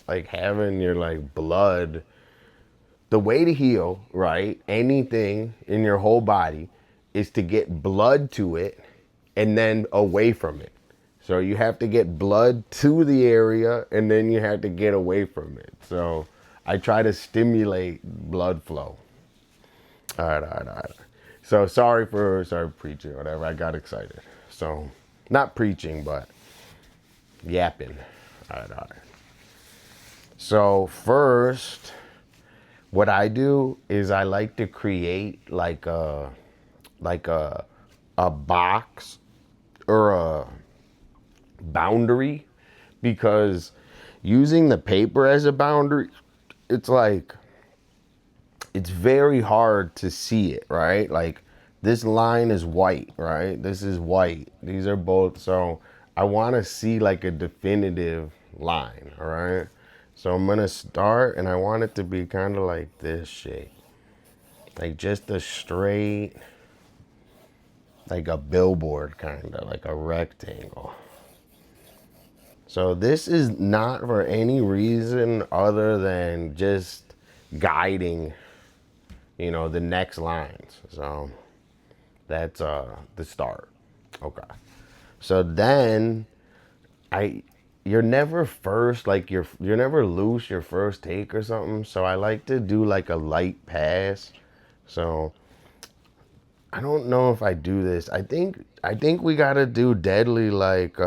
[SPEAKER 1] like having your like blood. The way to heal, right? Anything in your whole body is to get blood to it and then away from it. So you have to get blood to the area and then you have to get away from it. So I try to stimulate blood flow. All right. So sorry preaching or whatever. I got excited. So not preaching, but yapping. All right. So first, what I do is I like to create like a a box or a boundary, because using the paper as a boundary, it's like it's very hard to see it, right? Like this line is white, right? This is white. These are both. So I want to see like a definitive line, all right? So I'm going to start, and I want it to be kind of like this shape. Like just a straight, like a billboard, kind of like a rectangle. So this is not for any reason other than just guiding, the next lines. So that's the start. Okay. So then I you're never first, like you're never loose your first take or something. So I like to do like a light pass. So I don't know if I do this. I think we gotta do deadly like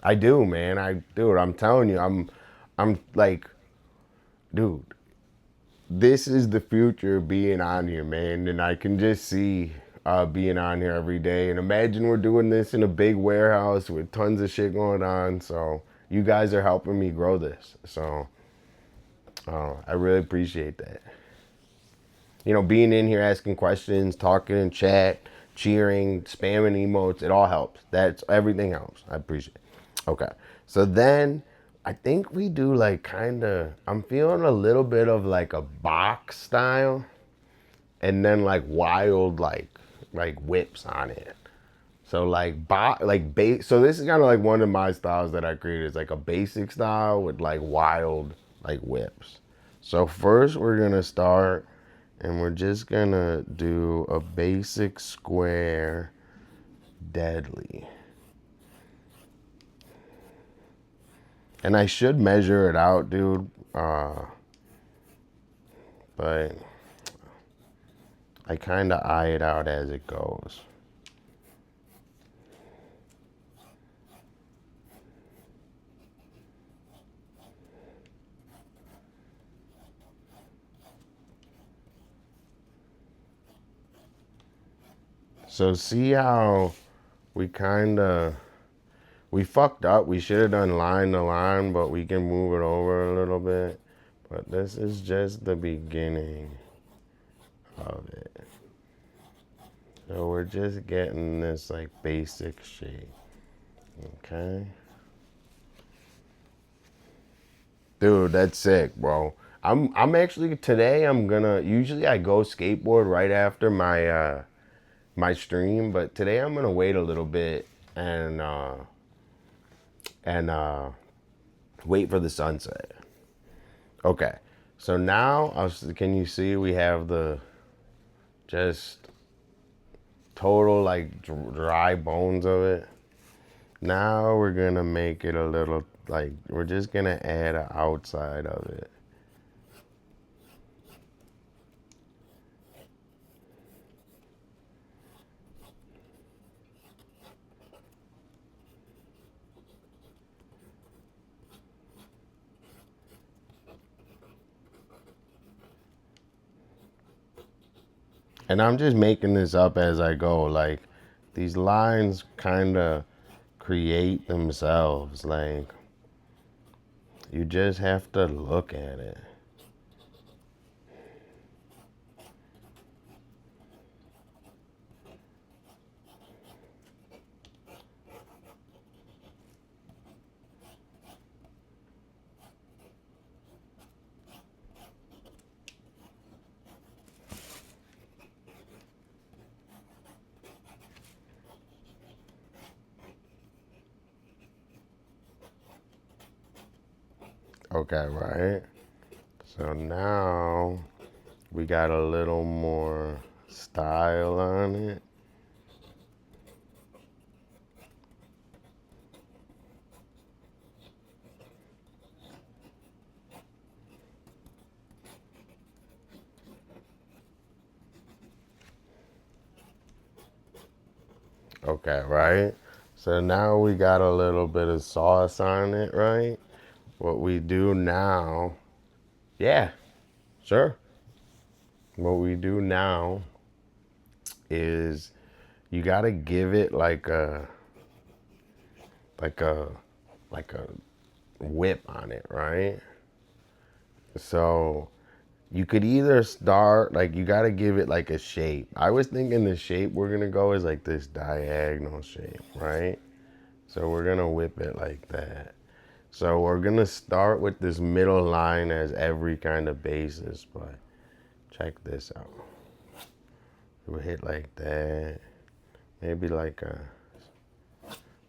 [SPEAKER 1] I do, man. I'm telling you, I'm like, dude, this is the future being on here, man. And I can just see being on here every day. And imagine we're doing this in a big warehouse with tons of shit going on. So you guys are helping me grow this. So I really appreciate that. Being in here, asking questions, talking in chat, cheering, spamming emotes, it all helps. That's everything helps. I appreciate it. Okay. So then I think we do like kind of, I'm feeling a little bit of like a box style, and then like wild like whips on it. So so this is kind of like one of my styles that I created. It's like a basic style with like wild like whips. So first we're gonna start, and we're just gonna do a basic square deadly. And I should measure it out, dude. But I kind of eye it out as it goes. So see how we we fucked up. We should have done line to line, but we can move it over a little bit. But this is just the beginning of it. So we're just getting this like basic shape. Okay. Dude, that's sick, bro. I'm actually today I'm gonna usually I go skateboard right after my stream, but today I'm gonna wait a little bit and wait for the sunset. Okay. So now can you see we have the just total like dry bones of it. Now we're gonna make it a little like we're just gonna add an outside of it. And I'm just making this up as I go. Like these lines kind of create themselves. Like you just have to look at it. Okay, right? So now we got a little more style on it. Okay, right? So now we got a little bit of sauce on it, right? what we do now, yeah, sure. What we do now is you gotta give it like a like a whip on it, right? So you could either start like you gotta give it like a shape. I was thinking the shape we're gonna go is like this diagonal shape, right? So we're gonna whip it like that. So we're gonna start with this middle line as every kind of basis, but check this out. We'll hit like that. Maybe like a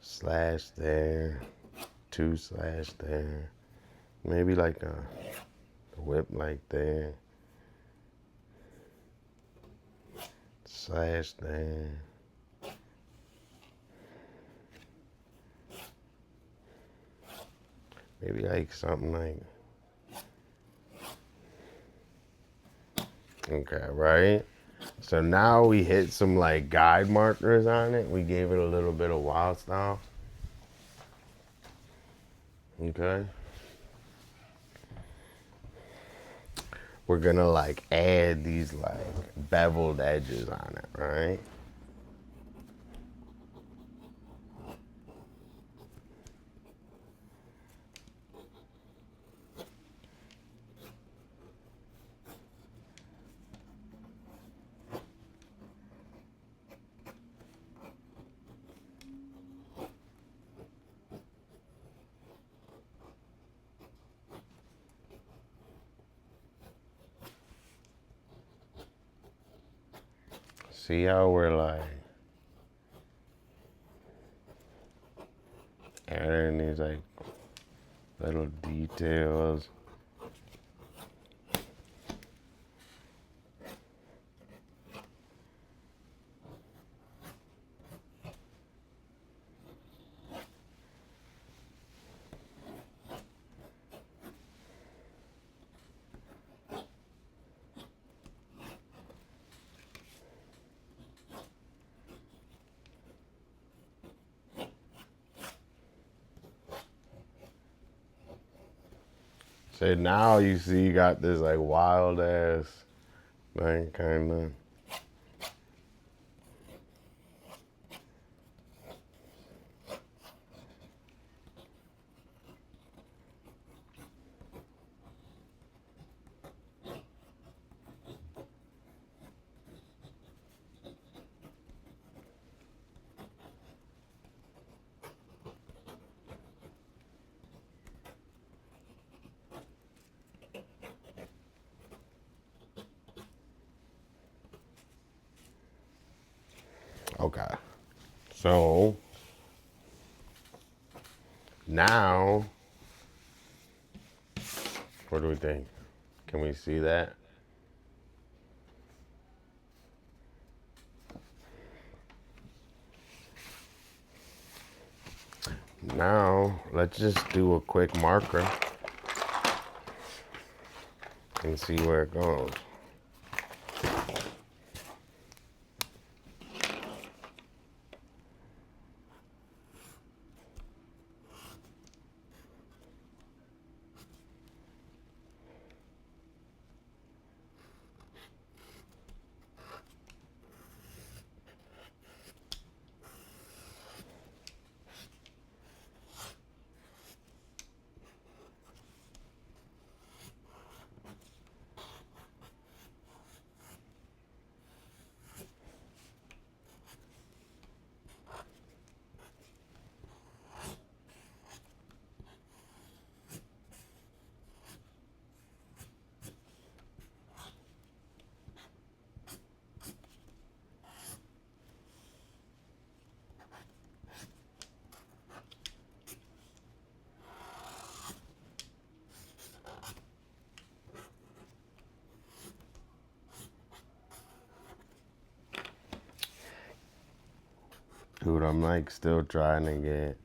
[SPEAKER 1] slash there, 2 slash there. Maybe like a whip like there. Slash there. Maybe like something like, okay, right? So now we hit some like guide markers on it. We gave it a little bit of wild style. Okay. We're gonna like add these like beveled edges on it, right? See how we're like adding these like little details. So now you see you got this like wild ass like kind of. Okay. So now, what do we think? Can we see that? Now, let's just do a quick marker and see where it goes. Dude, I'm like still trying to get.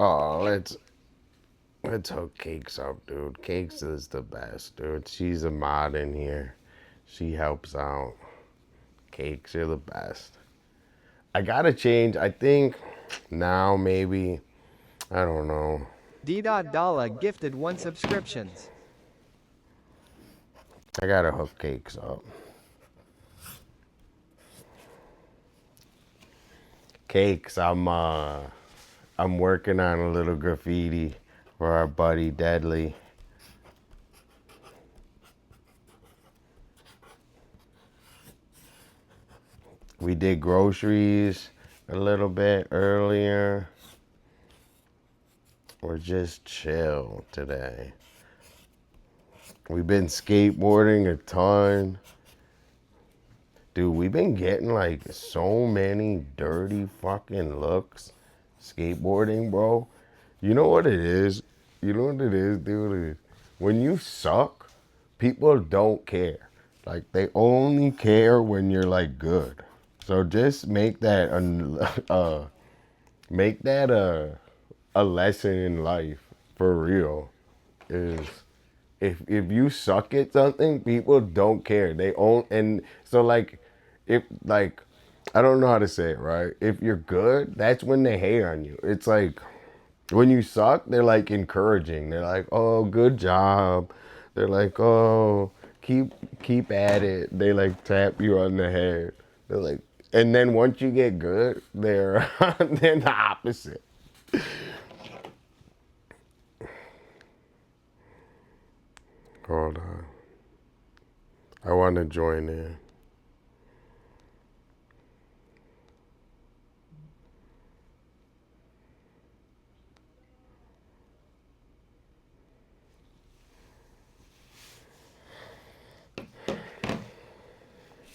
[SPEAKER 1] Oh, let's hook Cakes up, dude. Cakes is the best, dude. She's a mod in here. She helps out. Cakes, you're the best. I gotta change. I think now maybe. I don't know.
[SPEAKER 2] Dolla gifted 1 subscriptions.
[SPEAKER 1] I gotta hook Cakes up. Cakes, I'm working on a little graffiti for our buddy Deadly. We did groceries a little bit earlier. We're just chill today. We've been skateboarding a ton. Dude, we've been getting like so many dirty fucking looks skateboarding, bro. You know what it is? You know what it is, dude? When you suck, people don't care. Like, they only care when you're like good. So just make that a lesson in life for real. Is if you suck at something, people don't care. They own and so like if like I don't know how to say it right. If you're good, that's when they hate on you. It's like when you suck, they're like encouraging. They're like, "Oh, good job." They're like, "Oh, keep at it." They like tap you on the head. They're like, and then once you get good, they're they're the opposite. Hold on. I want to join in.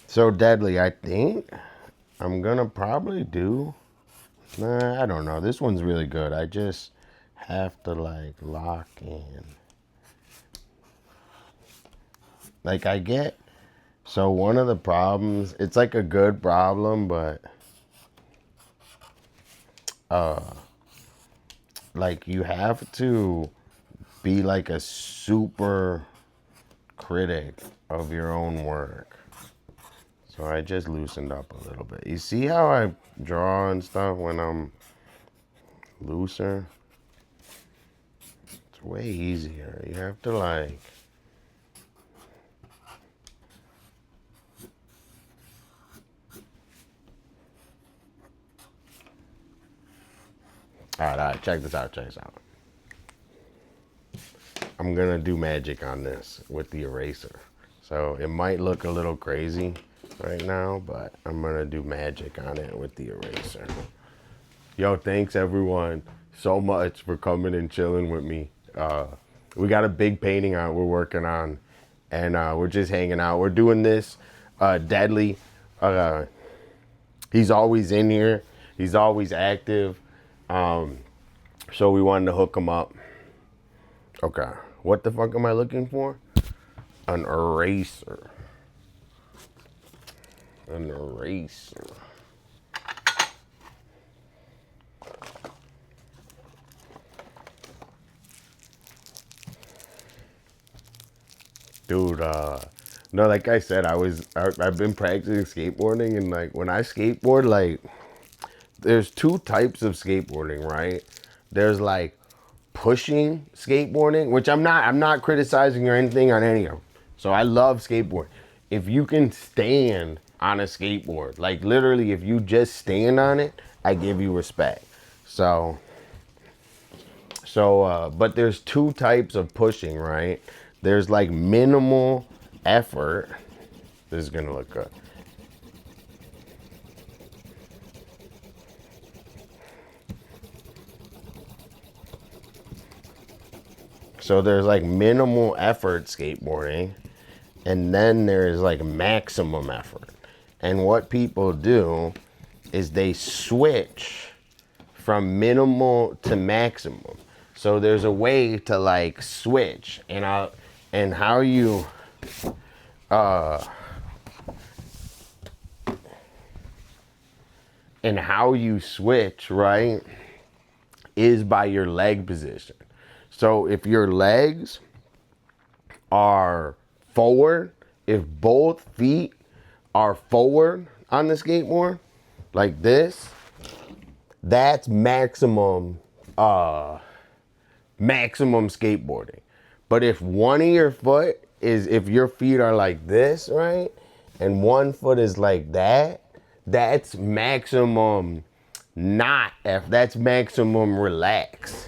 [SPEAKER 1] So Deadly, I think I'm gonna probably do. Nah, I don't know. This one's really good. I just have to like lock in. Like I get. So one of the problems, it's like a good problem, but like you have to be like a super critic of your own work. So I just loosened up a little bit. You see how I draw and stuff when I'm looser? It's way easier. You have to like... Alright, check this out, I'm gonna do magic on this with the eraser. So it might look a little crazy right now, but I'm gonna do magic on it with the eraser. Yo, thanks everyone so much for coming and chilling with me. We got a big painting we're working on, and we're just hanging out. We're doing this. Deadly, he's always in here. He's always active. So we wanted to hook him up. Okay, what the fuck am I looking for? An eraser. An eraser. Dude, no, like I said, I've been practicing skateboarding, and like when I skateboard, like there's 2 types of skateboarding, right? There's like pushing skateboarding, which I'm not criticizing or anything on any of them. So I love skateboard. If you can stand on a skateboard, like literally if you just stand on it, I give you respect. So but there's 2 types of pushing, right? There's like minimal effort. This is gonna look good. So there's like minimal effort skateboarding, and then there's like maximum effort. And what people do is they switch from minimal to maximum. So there's a way to like switch, and how you switch, right, is by your leg position. So if your legs are forward, if both feet are forward on the skateboard, like this, that's maximum skateboarding. But if one of your foot is, if your feet are like this, right, and one foot is like that, that's maximum that's maximum relax.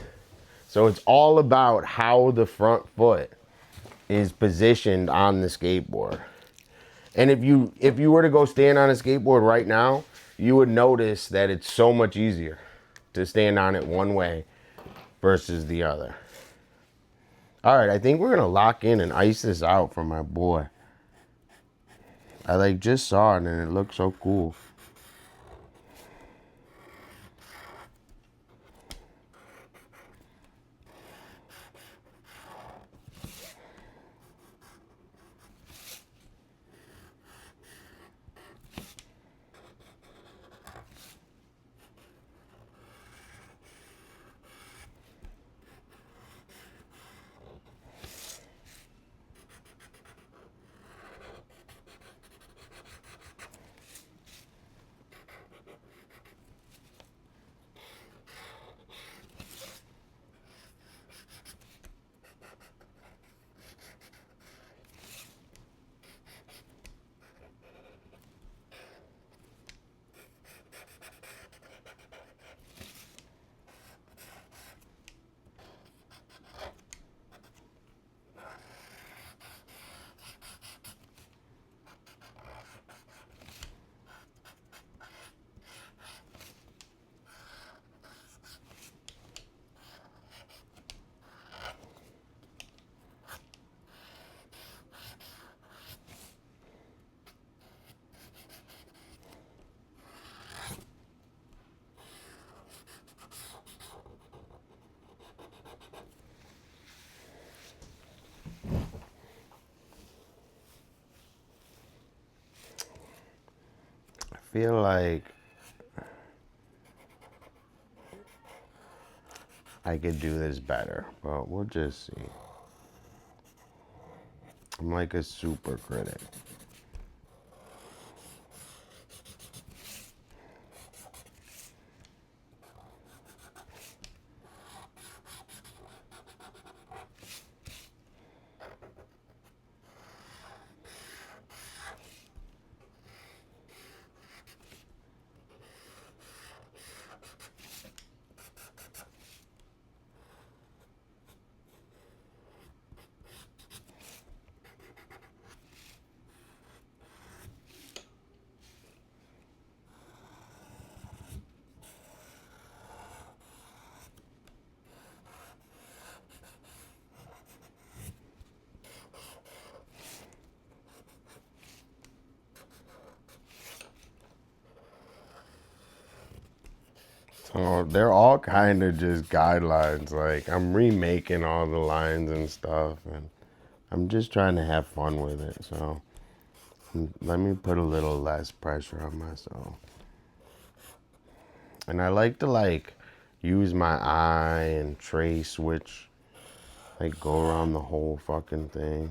[SPEAKER 1] So it's all about how the front foot is positioned on the skateboard. And if you were to go stand on a skateboard right now, you would notice that it's so much easier to stand on it one way versus the other. All right, I think we're gonna lock in and ice this out for my boy. I like just saw it and it looked so cool. I feel like I could do this better, but we'll just see. I'm like a super critic. So they're all kind of just guidelines. Like I'm remaking all the lines and stuff, and I'm just trying to have fun with it. So let me put a little less pressure on myself. And I like to use my eye and trace which, like go around the whole fucking thing.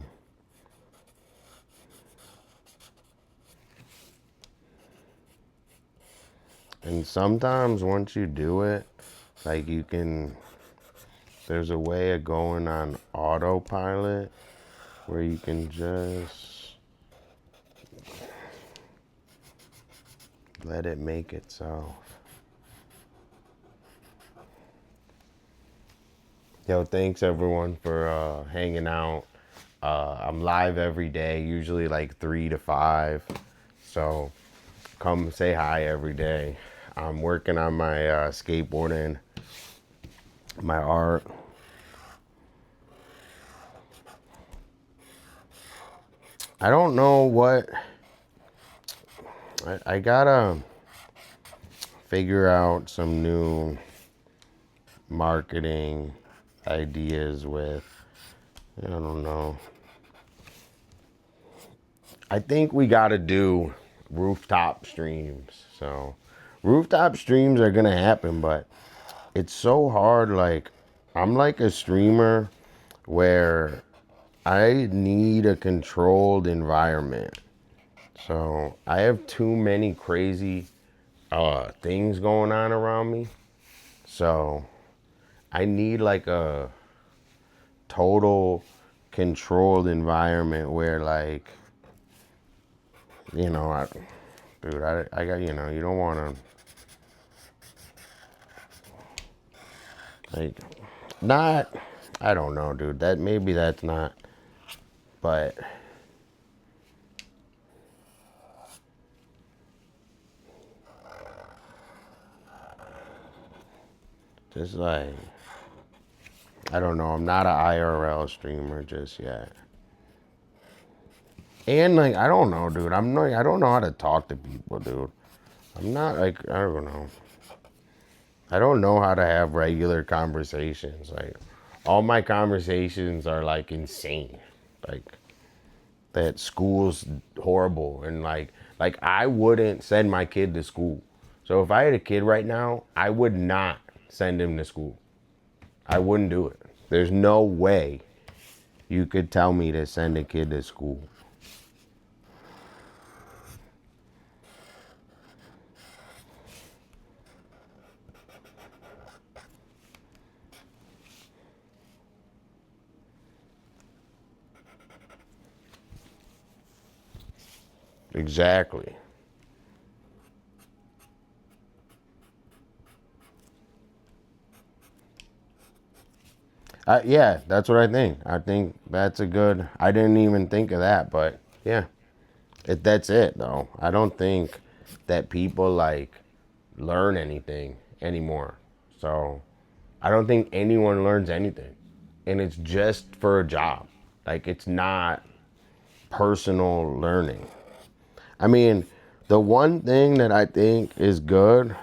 [SPEAKER 1] And sometimes once you do it, like you can, there's a way of going on autopilot where you can just let it make itself. Yo, thanks everyone for hanging out. I'm live every day, usually like 3 to 5. So come say hi every day. I'm working on my skateboarding, my art. I don't know what, I gotta figure out some new marketing ideas with, I don't know. I think we gotta do rooftop streams. So rooftop streams are gonna happen, but it's so hard. Like, I'm like a streamer where I need a controlled environment. So I have too many crazy things going on around me. So I need like a total controlled environment where like, you know, I got, you know, you don't want to like, not, I don't know, dude, that maybe that's not, but just like, I don't know, I'm not an IRL streamer just yet. And like, I don't know, dude, I don't know how to talk to people, dude. I'm not like, I don't know. I don't know how to have regular conversations. Like, all my conversations are like insane. Like, that school's horrible, and like I wouldn't send my kid to school. So if I had a kid right now, I would not send him to school. I wouldn't do it. There's no way you could tell me to send a kid to school. Exactly. Yeah, that's what I think. I think that's a good. I didn't even think of that, but yeah, that's it though. I don't think that people like learn anything anymore. So I don't think anyone learns anything, and it's just for a job. Like, it's not personal learning. I mean, the one thing that I think is good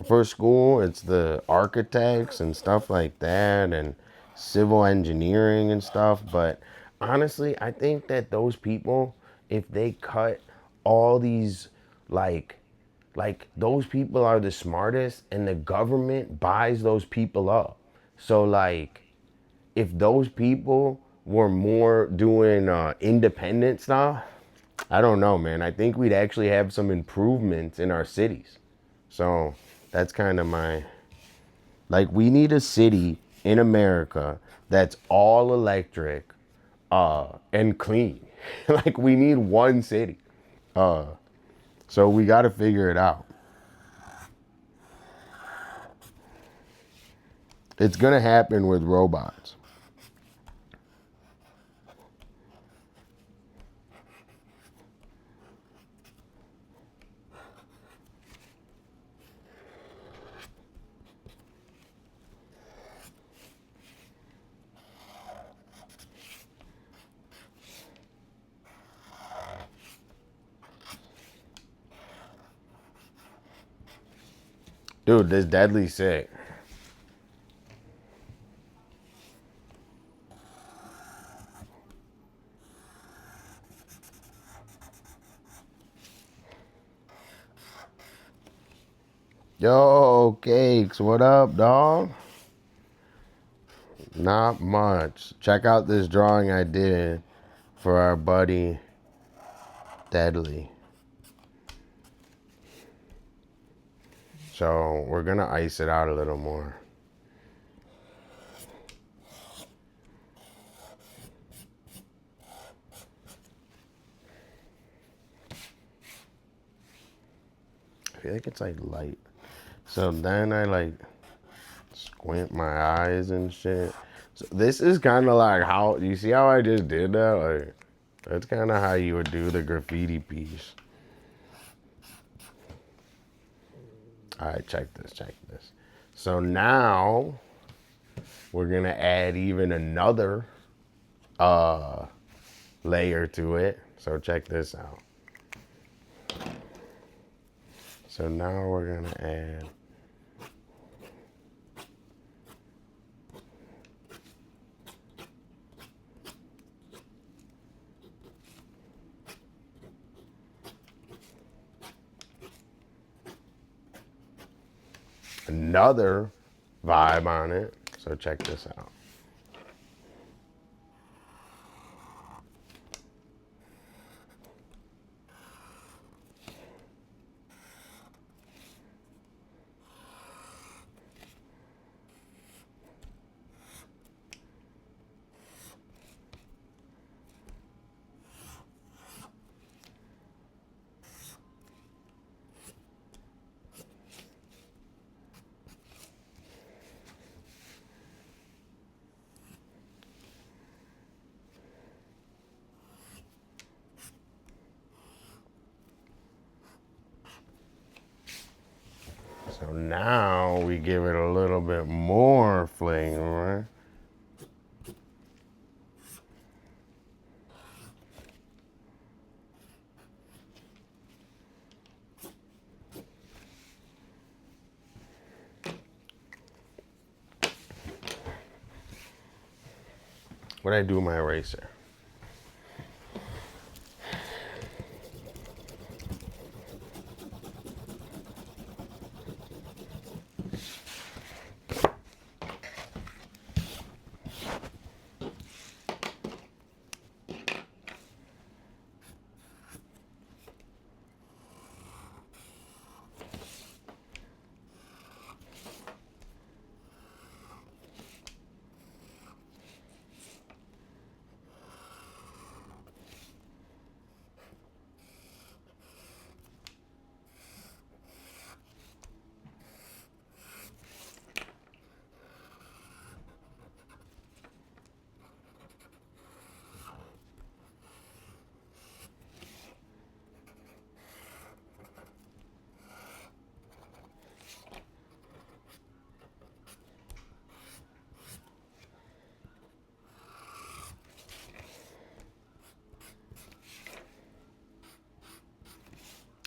[SPEAKER 1] for school, it's the architects and stuff like that, and civil engineering and stuff. But honestly, I think that those people, if they cut all these, like those people are the smartest, and the government buys those people up. So like, if those people were more doing independent stuff, I don't know, man. I think we'd actually have some improvements in our cities. So that's kind of my, like, we need a city in America that's all electric and clean. Like, we need one city. So we got to figure it out. It's going to happen with robots. Dude, this deadly sick. Yo, Cakes, what up, dog? Not much. Check out this drawing I did for our buddy Deadly. So we're gonna ice it out a little more. I feel like it's like light. So then I like squint my eyes and shit. So this is kind of like how, you see how I just did that? Like, that's kind of how you would do the graffiti piece. All right, check this. So now we're gonna add even another layer to it. So check this out. So now we're gonna add another vibe on it. So check this out. So now we give it a little bit more flavor. What'd I do with my eraser?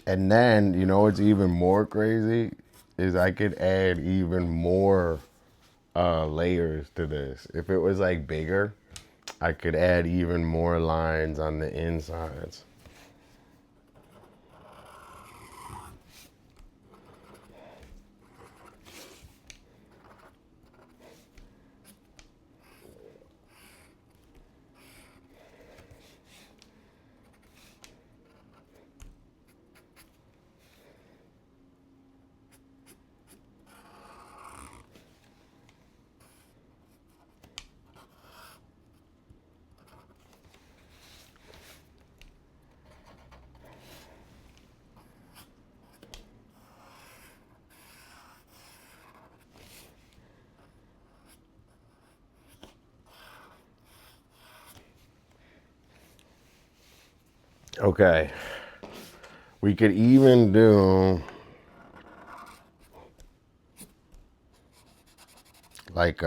[SPEAKER 1] And then, you know what's even more crazy? Is I could add even more layers to this. If it was like bigger, I could add even more lines on the insides. Okay. We could even do like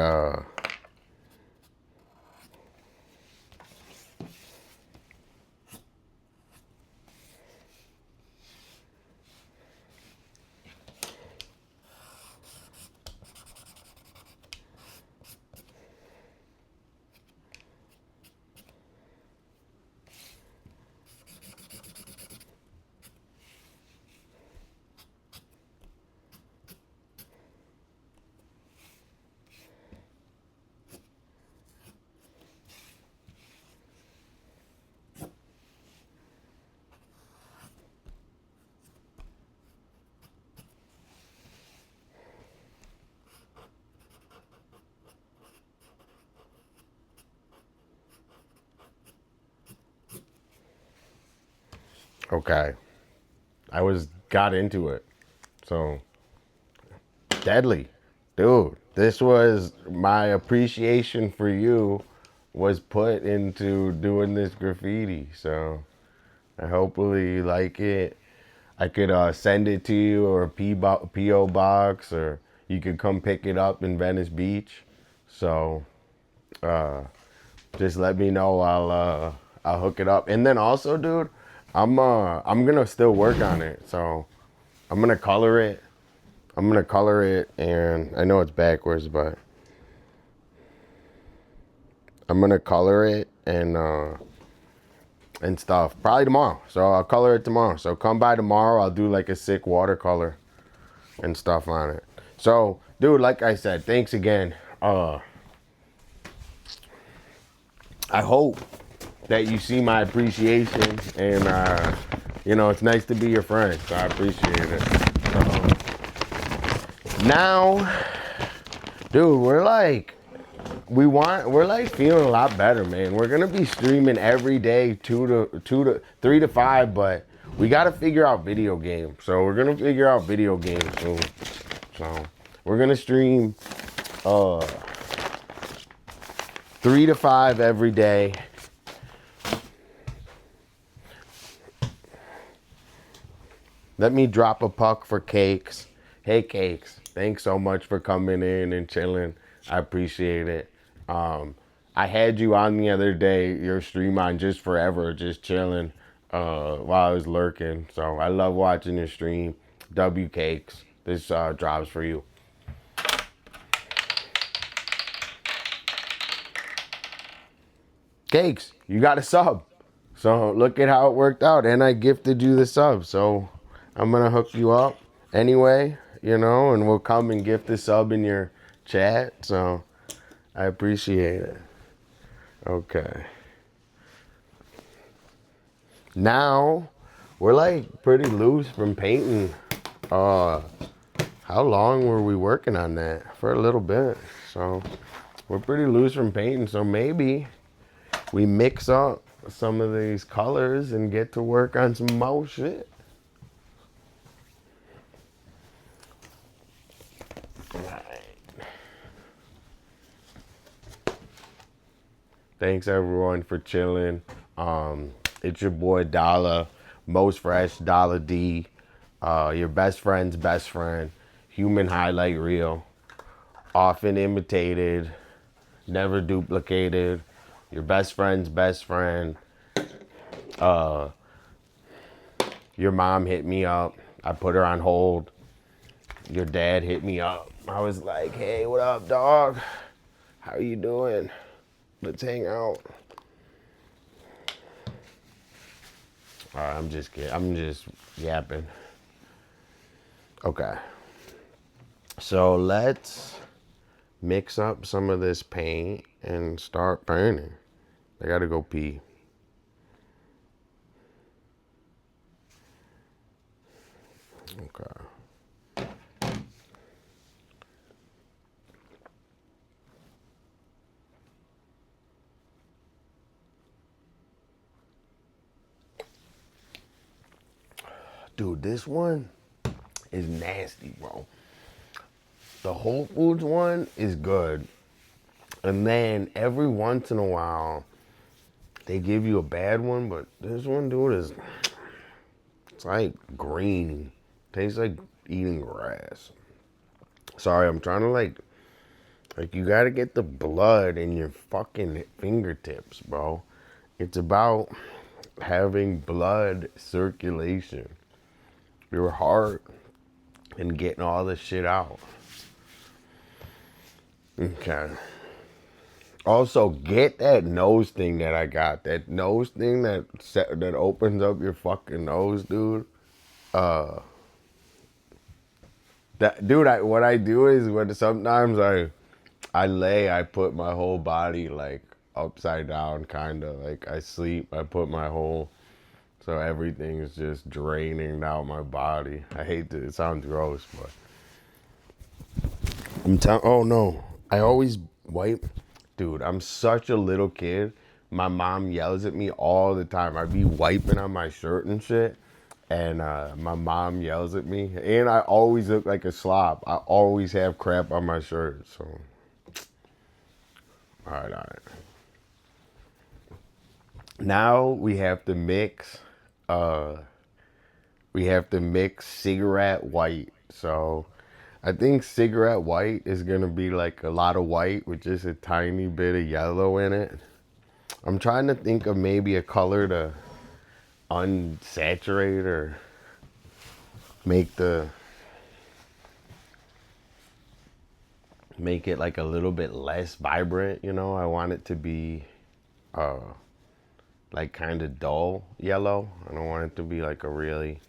[SPEAKER 1] okay. Got into it. So deadly. Dude, this was my appreciation for you was put into doing this graffiti. So I hopefully you like it. I could send it to you or a P.O. box, or you could come pick it up in Venice Beach. So just let me know. I'll hook it up. And then also, dude, I'm gonna still work on it. So I'm gonna color it. And I know it's backwards, but I'm gonna color it and stuff. Probably tomorrow. So I'll color it tomorrow. So come by tomorrow. I'll do like a sick watercolor and stuff on it. So dude, like I said, thanks again. I hope that you see my appreciation, and you know, it's nice to be your friend, so I appreciate it. Now, dude, we're like feeling a lot better, man. We're gonna be streaming every day, 3 to 5, but we gotta figure out video games. So we're gonna figure out video games soon. So we're gonna stream 3 to 5 every day. Let me drop a puck for Cakes. Hey Cakes, thanks so much for coming in and chilling. I appreciate it. I had you on the other day, your stream on just forever, just chilling while I was lurking. So I love watching your stream. W Cakes, this drops for you. Cakes, you got a sub. So look at how it worked out. And I gifted you the sub. So I'm going to hook you up anyway, you know, and we'll come and gift the sub in your chat. So I appreciate it. Okay. Now we're like pretty loose from painting. How long were we working on that? For a little bit. So we're pretty loose from painting. So maybe we mix up some of these colors and get to work on some more shit. Thanks everyone for chilling. It's your boy Dolla, most fresh Dolla D, your best friend's best friend, human highlight reel, often imitated, never duplicated, your best friend's best friend. Your mom hit me up. I put her on hold. Your dad hit me up. I was like, hey, what up, dog? How you doing? Let's hang out. All right, I'm just kidding. I'm just yapping. Okay. So let's mix up some of this paint and start painting. I gotta go pee. Okay. Dude, this one is nasty, bro. The Whole Foods one is good. And then every once in a while, they give you a bad one, but this one, dude, it's like green. Tastes like eating grass. Sorry, I'm trying to like you gotta get the blood in your fucking fingertips, bro. It's about having blood circulation. Your heart and getting all this shit out. Okay. Also, get that nose thing that I got. That nose thing that opens up your fucking nose, dude. What I do is when sometimes I put my whole body like upside down, kind of like I sleep. I put my whole, so everything is just draining out my body. I hate it. It sounds gross, but oh no, I always wipe. Dude, I'm such a little kid. My mom yells at me all the time. I'd be wiping on my shirt and shit, and my mom yells at me. And I always look like a slob. I always have crap on my shirt. So, all right. Now we have to mix. Cigarette white. So I think cigarette white is gonna be like a lot of white with just a tiny bit of yellow in it. I'm trying to think of maybe a color to unsaturate or make it like a little bit less vibrant, you know. I want it to be like kind of dull yellow. I don't want it to be like a really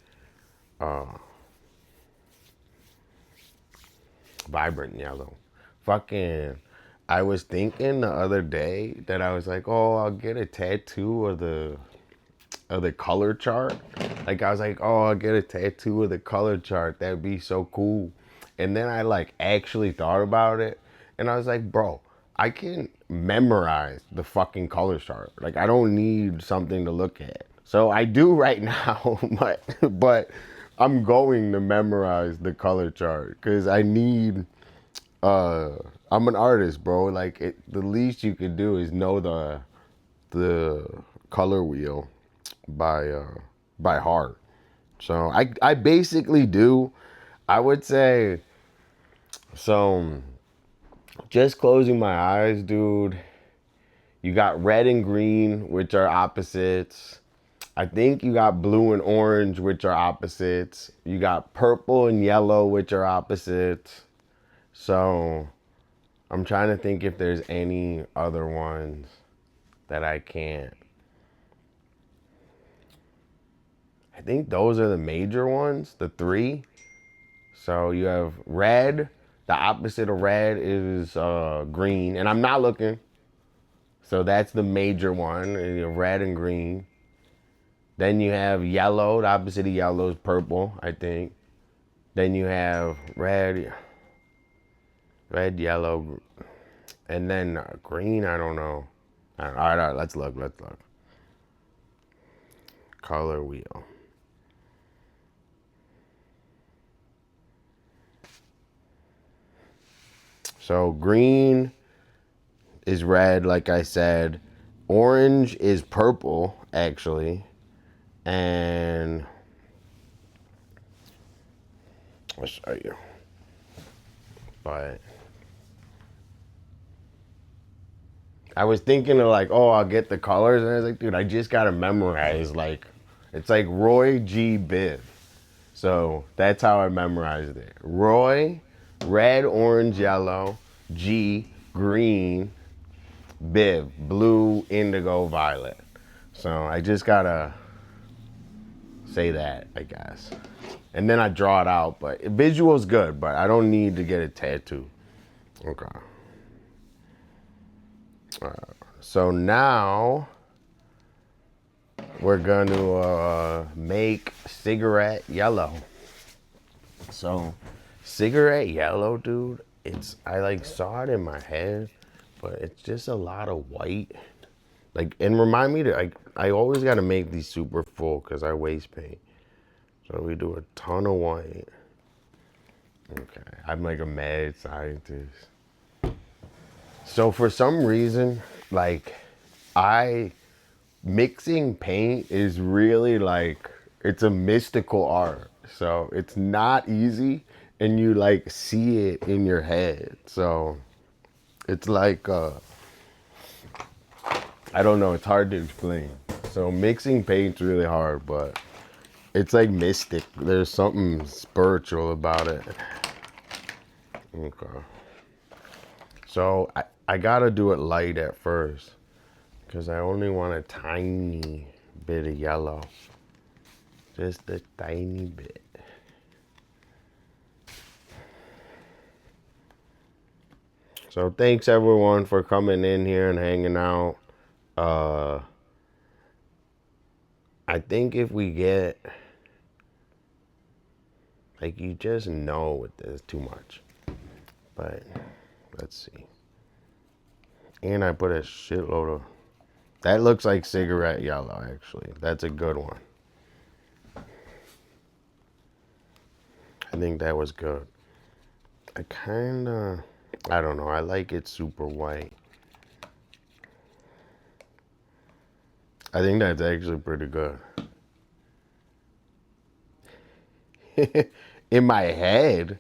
[SPEAKER 1] Vibrant yellow. Fucking, I was thinking the other day that I was like, oh, I'll get a tattoo of the color chart. Like I was like, oh, I'll get a tattoo of the color chart. That'd be so cool. And then I like actually thought about it, and I was like, bro, I can memorize the fucking color chart. Like I don't need something to look at. So I do right now, but I'm going to memorize the color chart because I need. I'm an artist, bro. Like the least you could do is know the color wheel by heart. So I basically do. I would say so. Just closing my eyes, dude. You got red and green, which are opposites. I think you got blue and orange, which are opposites. You got purple and yellow, which are opposites. So I'm trying to think if there's any other ones that I can't. I think those are the major ones, the three. So you have red. The opposite of red is green. And I'm not looking. So that's the major one. You have red and green. Then you have yellow. The opposite of yellow is purple, I think. Then you have red, yellow, and then green. I don't know. All right, let's look. Color wheel. So green is red, like I said. Orange is purple, actually. And I'll show you. But I was thinking of like, oh, I'll get the colors. And I was like, dude, I just got to memorize. Like, it's like Roy G. Biv. So that's how I memorized it. Roy, red, orange, yellow. G, green. Biv, blue, indigo, violet. So I just gotta say that, I guess. And then I draw it out, but visual's good, but I don't need to get a tattoo. Okay. So now we're gonna make cigarette yellow. So cigarette yellow, dude, I like saw it in my head, but it's just a lot of white. Like, and remind me to, I always got to make these super full because I waste paint. So we do a ton of white. Okay, I'm like a mad scientist. So for some reason, like, mixing paint is really like, it's a mystical art. So it's not easy, and you like see it in your head. So it's like, I don't know, it's hard to explain. So mixing paint's really hard, but it's like mystic. There's something spiritual about it. Okay. So I gotta do it light at first because I only want a tiny bit of yellow. Just a tiny bit. So thanks everyone for coming in here and hanging out. I think if we get, like, you just know there's too much. But let's see. And I put a shitload of, that looks like cigarette yellow, actually. That's a good one. I think that was good. I don't know. I like it super white. I think that's actually pretty good. In my head.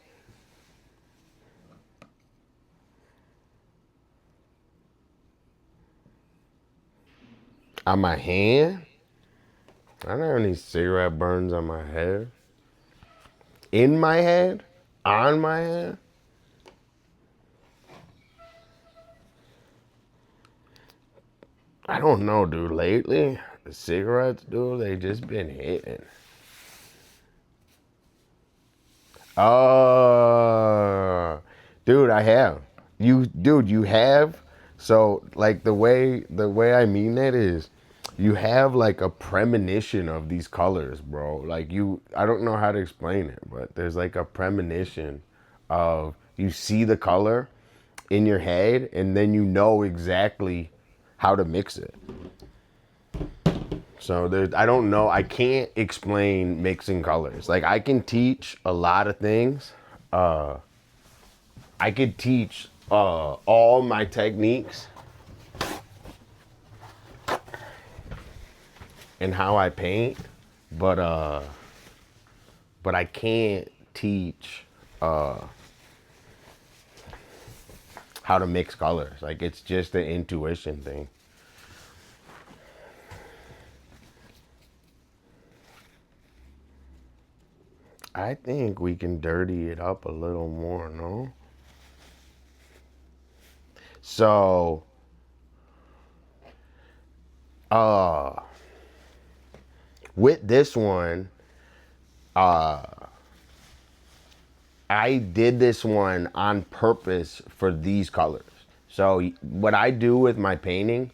[SPEAKER 1] On my hand? I don't have any cigarette burns on my head. In my head? On my head? I don't know, dude. Lately, the cigarettes, dude, they just been hitting. Oh, Dude, I have. You have. So like the way I mean that is you have like a premonition of these colors, bro. Like I don't know how to explain it, but there's like a premonition of you see the color in your head and then you know exactly how to mix it. So I don't know, I can't explain mixing colors. Like I can teach a lot of things. I could teach all my techniques and how I paint, but I can't teach how to mix colors. Like it's just an intuition thing. I think we can dirty it up a little more, no? So, uh, with this one, I did this one on purpose for these colors. So what I do with my painting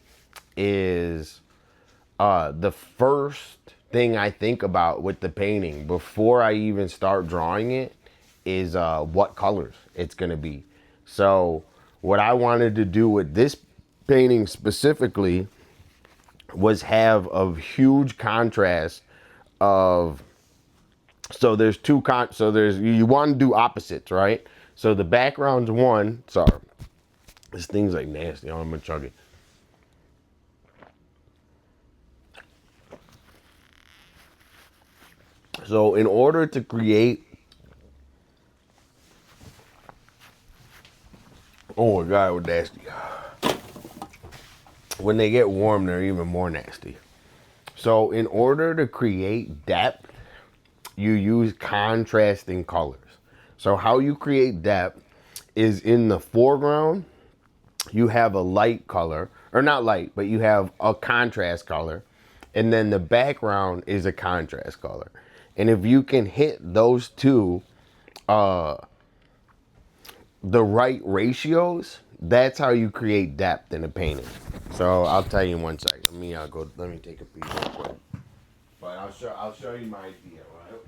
[SPEAKER 1] is the first thing I think about with the painting before I even start drawing it is what colors it's gonna be. So what I wanted to do with this painting specifically was have a huge contrast of there's so there's you want to do opposites, right? So the background's one. Sorry, this thing's like nasty. I'm gonna chug it. So in order to create, oh my god, it was nasty. When they get warm, they're even more nasty. So in order to create depth, you use contrasting colors. So how you create depth is in the foreground, you have a light color, or not light, but you have a contrast color. And then the background is a contrast color. And if you can hit those two, the right ratios, that's how you create depth in a painting. So I'll tell you in 1 second. Let me take a peek real quick. But I'll show you my idea, right?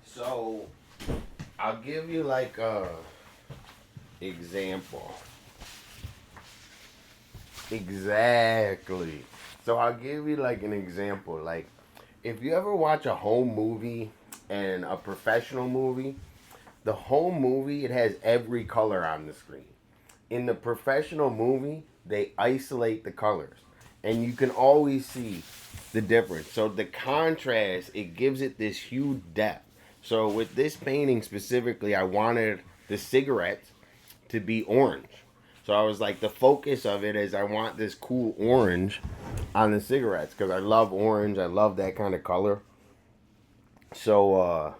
[SPEAKER 1] So I'll give you like a example. Exactly. So I'll give you like an example. Like if you ever watch a home movie and a professional movie, the home movie, it has every color on the screen. In the professional movie, they isolate the colors. And you can always see the difference. So the contrast, it gives it this huge depth. So with this painting specifically, I wanted the cigarettes to be orange. So I was like, the focus of it is I want this cool orange on the cigarettes because I love orange. I love that kind of color. So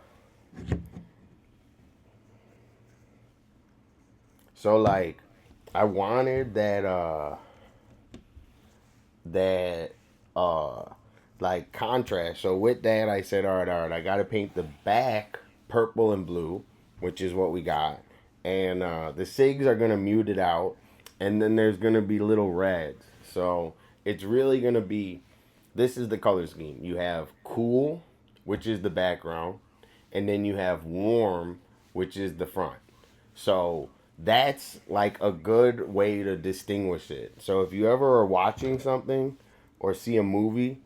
[SPEAKER 1] like I wanted that like contrast. So with that I said, all right, I gotta paint the back purple and blue, which is what we got. And the SIGs are gonna mute it out, and then there's gonna be little reds. So it's really gonna be, this is the color scheme. You have cool, which is the background, and then you have warm, which is the front. So That's like a good way to distinguish it. So if you ever are watching something or see a movie,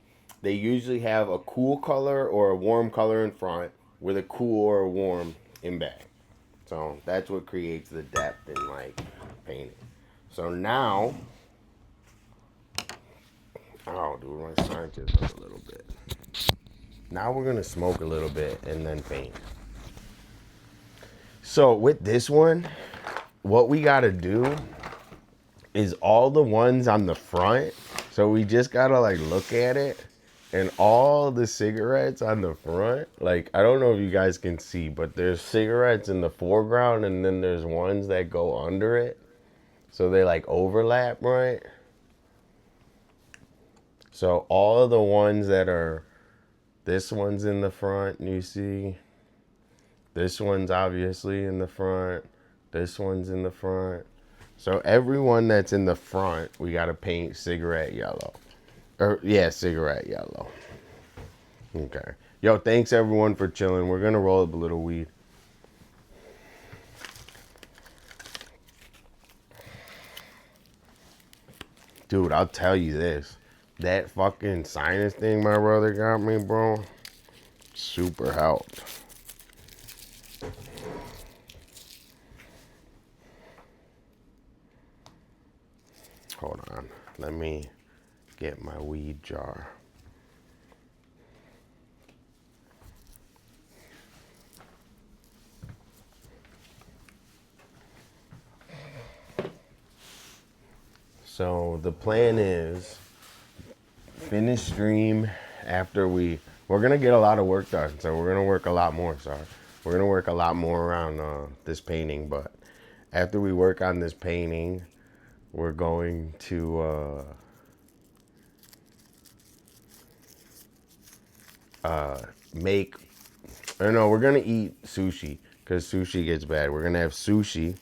[SPEAKER 1] they usually have a cool color or a warm color in front with a cool or a warm in back. So that's what creates the depth in like painting. So now, oh dude, my sign just up a little bit. Now we're gonna smoke a little bit and then paint. So with this one, what we gotta do is all the ones on the front. So we just gotta like look at it, and all the cigarettes on the front. Like I don't know if you guys can see, but there's cigarettes in the foreground, and then there's ones that go under it. So they like overlap, right? So all of the ones that are, this one's in the front, you see. This one's obviously in the front. This one's in the front. So everyone that's in the front, we gotta paint cigarette yellow. Or yeah, cigarette yellow. Okay. Yo, thanks everyone for chilling. We're gonna roll up a little weed. Dude, I'll tell you this. That fucking sinus thing my brother got me, bro, super helped. Hold on. Let me get my weed jar. So the plan is finish stream after we're gonna get a lot of work done. So we're gonna work a lot more. We're gonna work a lot more around this painting. But after we work on this painting, we're going to make. Or no, we're gonna eat sushi because sushi gets bad. We're gonna have sushi.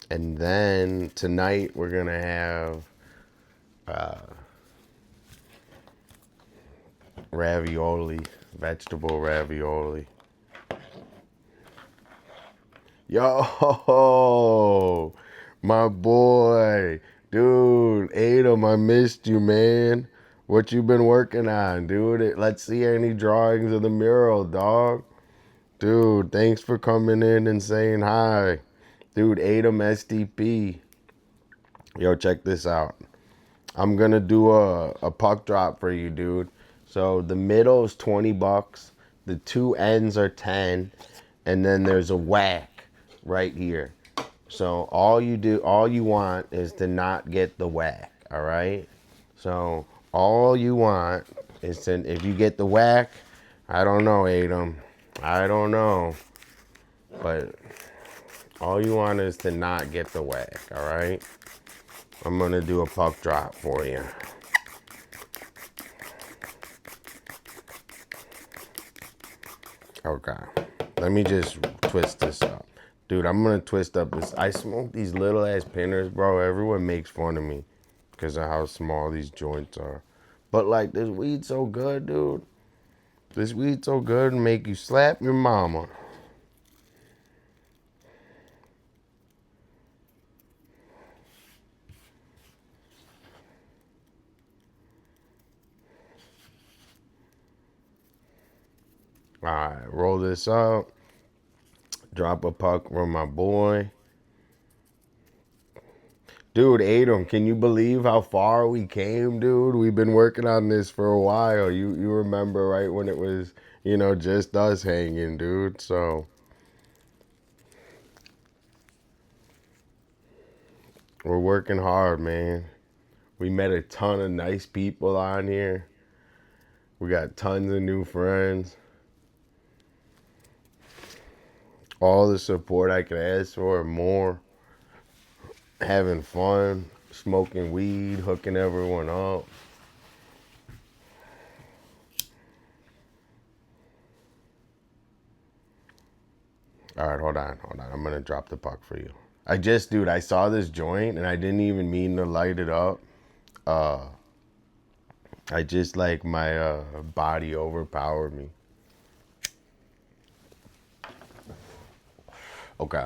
[SPEAKER 1] And then tonight we're gonna have ravioli, vegetable ravioli. Yo, my boy, dude, Adam, I missed you, man. What you been working on, dude? Let's see any drawings of the mural, dog. Dude, thanks for coming in and saying hi. Dude, Adam SDP. Yo, check this out. I'm gonna do a puck drop for you, dude. So the middle is $20. The two ends are 10, and then there's a whack right here. So all you want is to not get the whack. All right. So all you want is to, if you get the whack, I don't know, Adam. I don't know, but all you want is to not get the whack. All right. I'm gonna do a puck drop for you. Okay. Let me just twist this up. Dude, I'm gonna twist up this. I smoke these little ass pinners, bro. Everyone makes fun of me because of how small these joints are. But like, this weed so good, dude. This weed so good and make you slap your mama. Alright, roll this up. Drop a puck from my boy. Dude, Adam, can you believe how far we came, dude? We've been working on this for a while. You remember, right, when it was, just us hanging, dude. So we're working hard, man. We met a ton of nice people on here. We got tons of new friends. All the support I could ask for and more. Having fun, smoking weed, hooking everyone up. All right, hold on. I'm gonna drop the puck for you. Dude, I saw this joint and I didn't even mean to light it up. I just like my body overpowered me. Okay.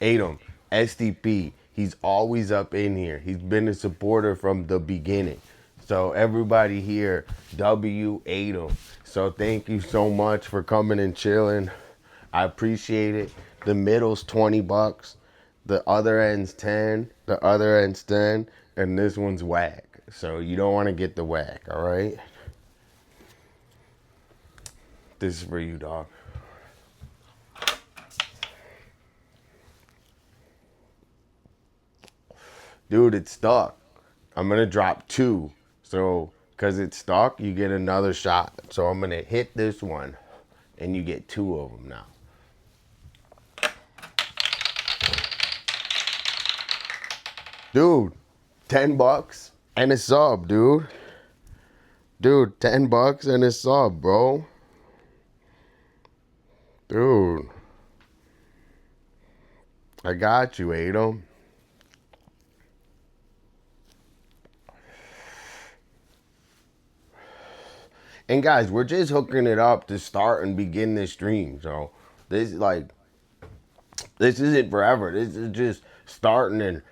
[SPEAKER 1] Adam, SDP, he's always up in here. He's been a supporter from the beginning. So everybody here, W Adam. So thank you so much for coming and chilling. I appreciate it. The middle's $20. The other end's 10. The other end's 10. And this one's whack. So you don't want to get the whack, all right? This is for you, dog. Dude, it's stuck. I'm going to drop 2. So, because it's stuck, you get another shot. So I'm going to hit this one, and you get 2 of them now. Dude, $10 and a sub, dude. Dude, $10 and a sub, bro. Dude. I got you, Adam. And guys, we're just hooking it up to start and begin this stream. So this isn't forever. This is just starting and,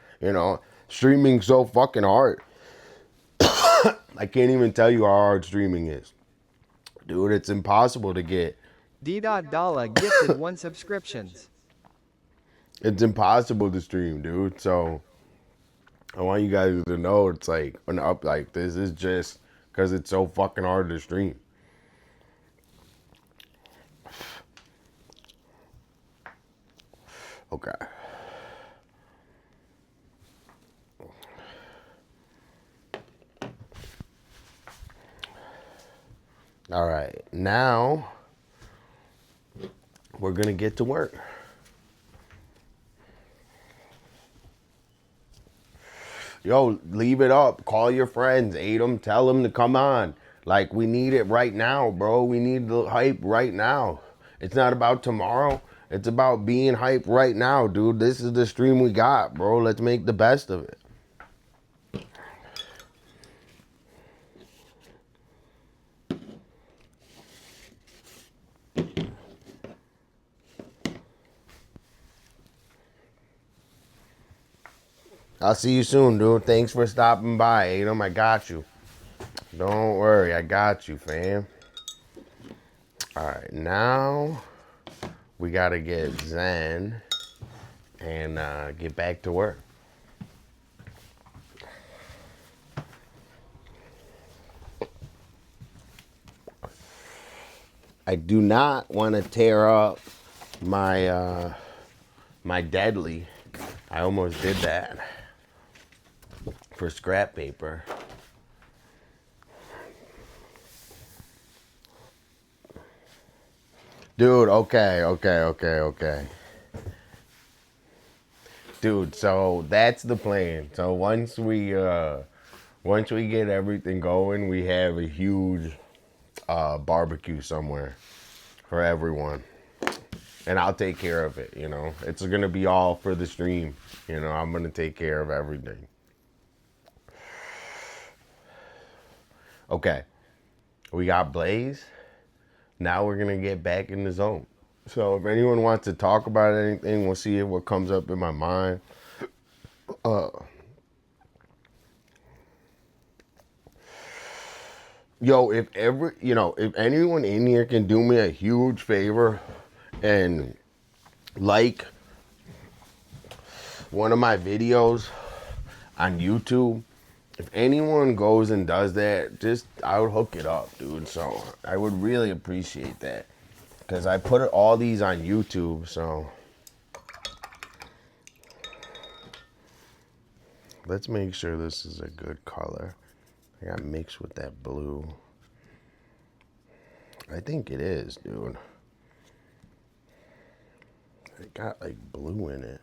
[SPEAKER 1] streaming so fucking hard. I can't even tell you how hard streaming is. Dude, it's impossible to get.
[SPEAKER 2] D.Dolla gifted 1 subscriptions.
[SPEAKER 1] It's impossible to stream, dude. So I want you guys to know it's like an up like this is just because it's so fucking hard to stream. Okay. All right. Now we're going to get to work. Yo, leave it up. Call your friends. Aid them. Tell them to come on. Like, we need it right now, bro. We need the hype right now. It's not about tomorrow. It's about being hype right now, dude. This is the stream we got, bro. Let's make the best of it. I'll see you soon, dude. Thanks for stopping by, Adam. I got you. Don't worry. I got you, fam. All right. Now we got to get Zen and get back to work. I do not want to tear up my my deadly. I almost did that for scrap paper. Dude, okay. Dude, so that's the plan. So once we get everything going, we have a huge barbecue somewhere for everyone. And I'll take care of it, It's going to be all for the stream. I'm going to take care of everything. Okay. We got Blaze. Now we're going to get back in the zone. So if anyone wants to talk about anything, we'll see what comes up in my mind. Yo, if anyone in here can do me a huge favor and like one of my videos on YouTube, if anyone goes and does that, I would hook it up, dude. So I would really appreciate that because I put all these on YouTube. So let's make sure this is a good color. I got mixed with that blue. I think it is, dude. It got like blue in it.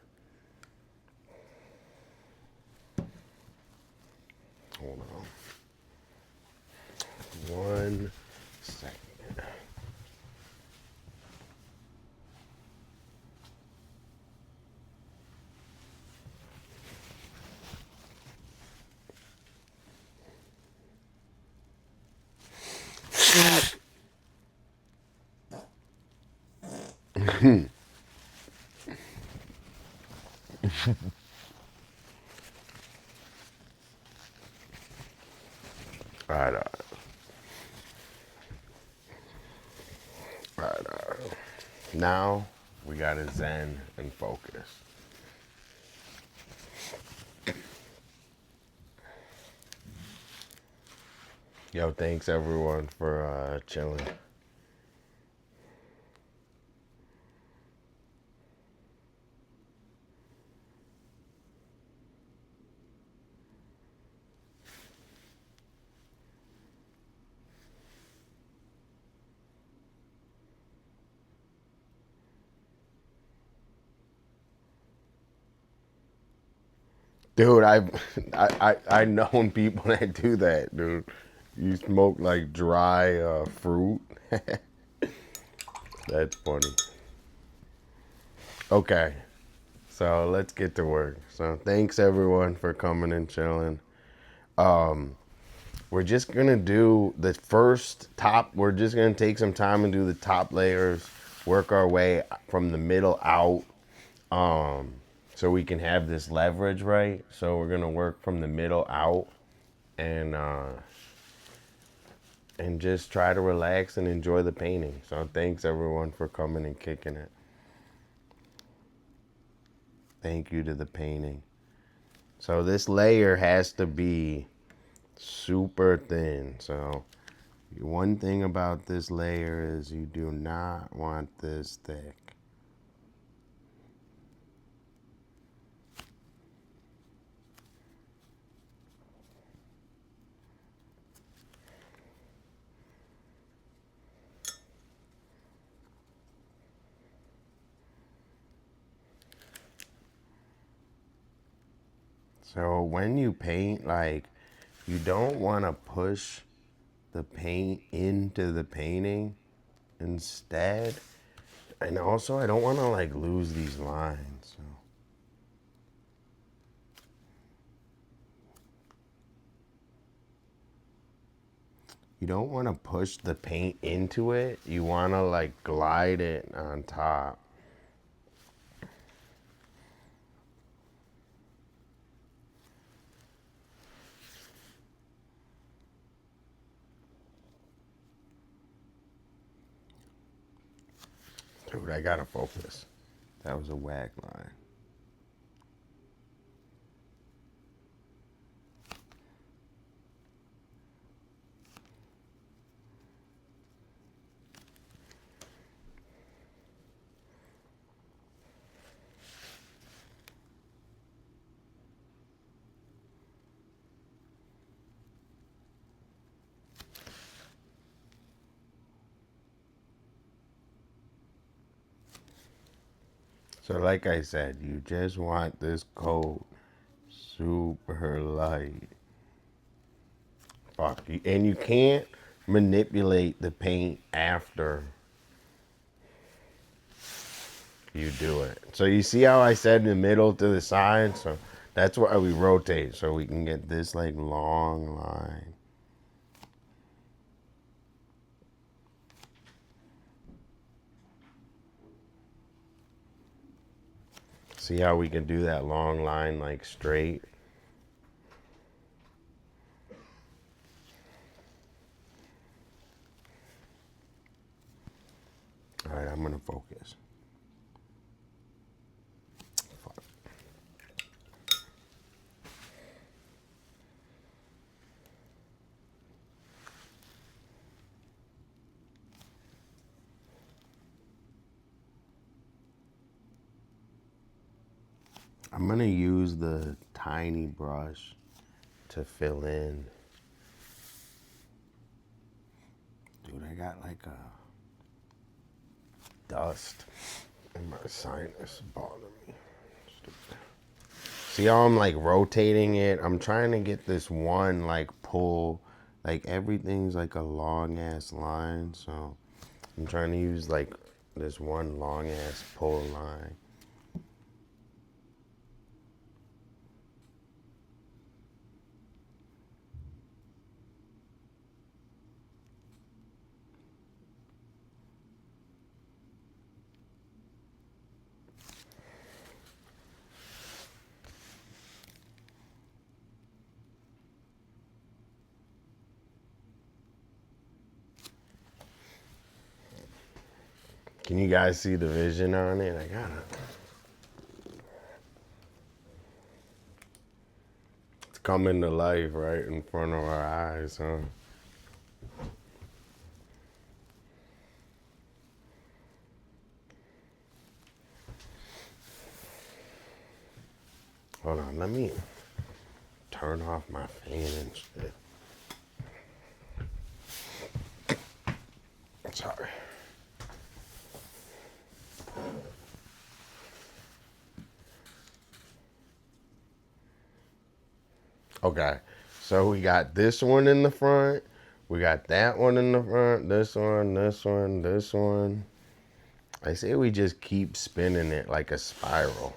[SPEAKER 1] Hold on. 1 second. All right, all right. All right, all right. Now we gotta zen and focus. Yo, thanks everyone for chilling. Dude, I known people that do that, dude. You smoke like dry fruit. That's funny. Okay, so let's get to work. So thanks everyone for coming and chilling. We're just gonna do the first top. We're just gonna take some time and do the top layers. Work our way from the middle out, so we can have this leverage, right? So we're gonna work from the middle out, and just try to relax and enjoy the painting. So thanks everyone for coming and kicking it. Thank you to the painting. So this layer has to be super thin. So one thing about this layer is you do not want this thick. So when you paint, like, you don't want to push the paint into the painting instead. And also, I don't want to like lose these lines. So. You don't want to push the paint into it. You want to like glide it on top. Dude, I gotta focus. That was a whack line. So like I said, you just want this coat super light. Fuck. And you can't manipulate the paint after you do it. So you see how I said in the middle to the side? So that's why we rotate, so we can get this like long line. See how we can do that long line like straight? All right, I'm gonna focus. Fuck. I'm gonna use the tiny brush to fill in. Dude, I got like a dust in my sinus bothering me. Stupid. See how I'm like rotating it? I'm trying to get this one like pull, like everything's like a long ass line. So I'm trying to use like this one long ass pull line. Can you guys see the vision on it? I got it. It's coming to life right in front of our eyes, huh? Hold on, let me turn off my fan and shit. Sorry. Okay, so we got this one in the front. We got that one in the front. This one, this one, this one. I say we just keep spinning it like a spiral.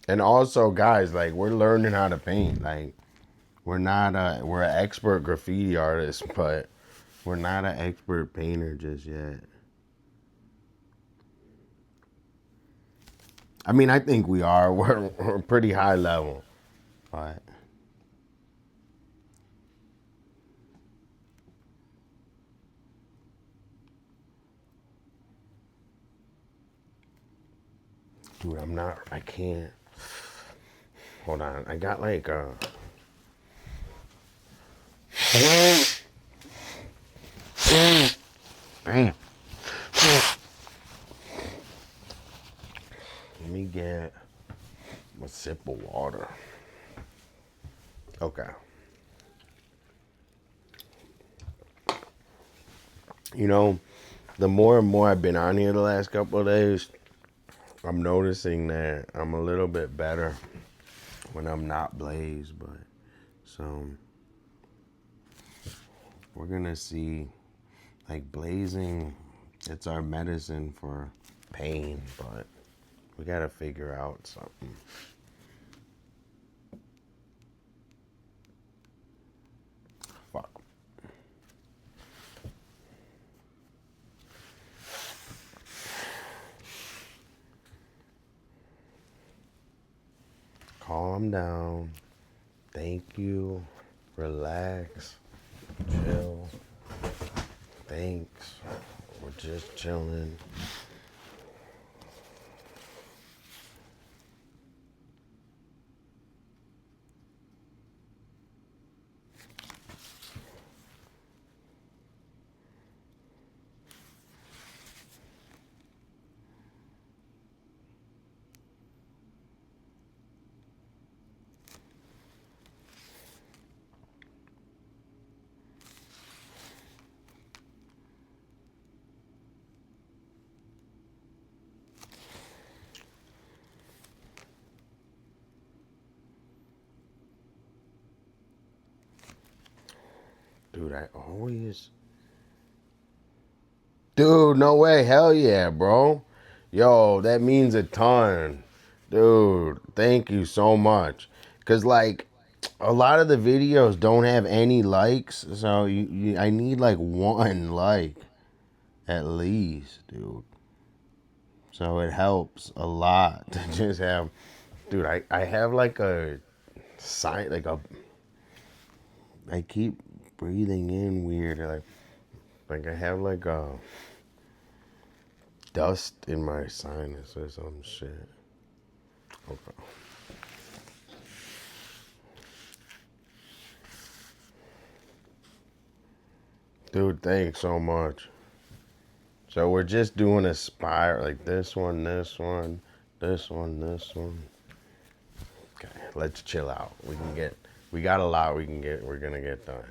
[SPEAKER 1] And also, guys, like we're learning how to paint. Like we're an expert graffiti artist, but we're not an expert painter just yet. I mean, I think we are. We're pretty high level, but dude, I'm not. I can't. Hold on. I got like Damn. Let me get a sip of water. Okay. You know, the more and more I've been on here the last couple of days, I'm noticing that I'm a little bit better when I'm not blazed, but so we're gonna see, like blazing, it's our medicine for pain, but we gotta figure out something. Fuck. Calm down. Thank you. Relax. Chill. Thanks. We're just chilling. Dude, I always... Dude, no way. Hell yeah, bro. Yo, that means a ton. Dude, thank you so much. Because, like, a lot of the videos don't have any likes. So, I need, like, one like at least, dude. So, it helps a lot to just have... Dude, I have, like, a sign, like, a... I keep breathing in weird. Like I have, like, a... dust in my sinus or some shit. Okay. Dude, thanks so much. So we're just doing a spiral, like this one, this one, this one, this one. Okay, let's chill out. We got a lot we're gonna get done.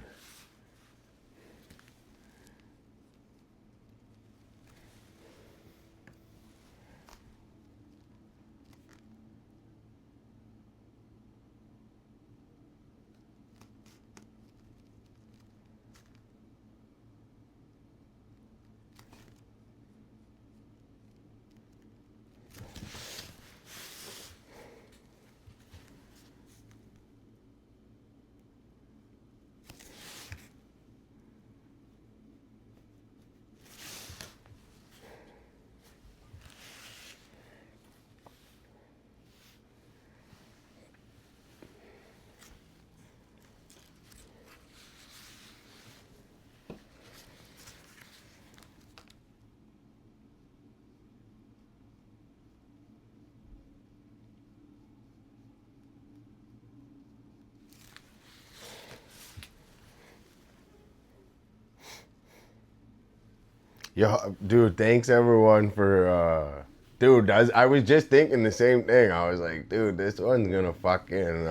[SPEAKER 1] Yo, dude, thanks everyone for, dude, I was just thinking the same thing. I was like, dude, this one's gonna fucking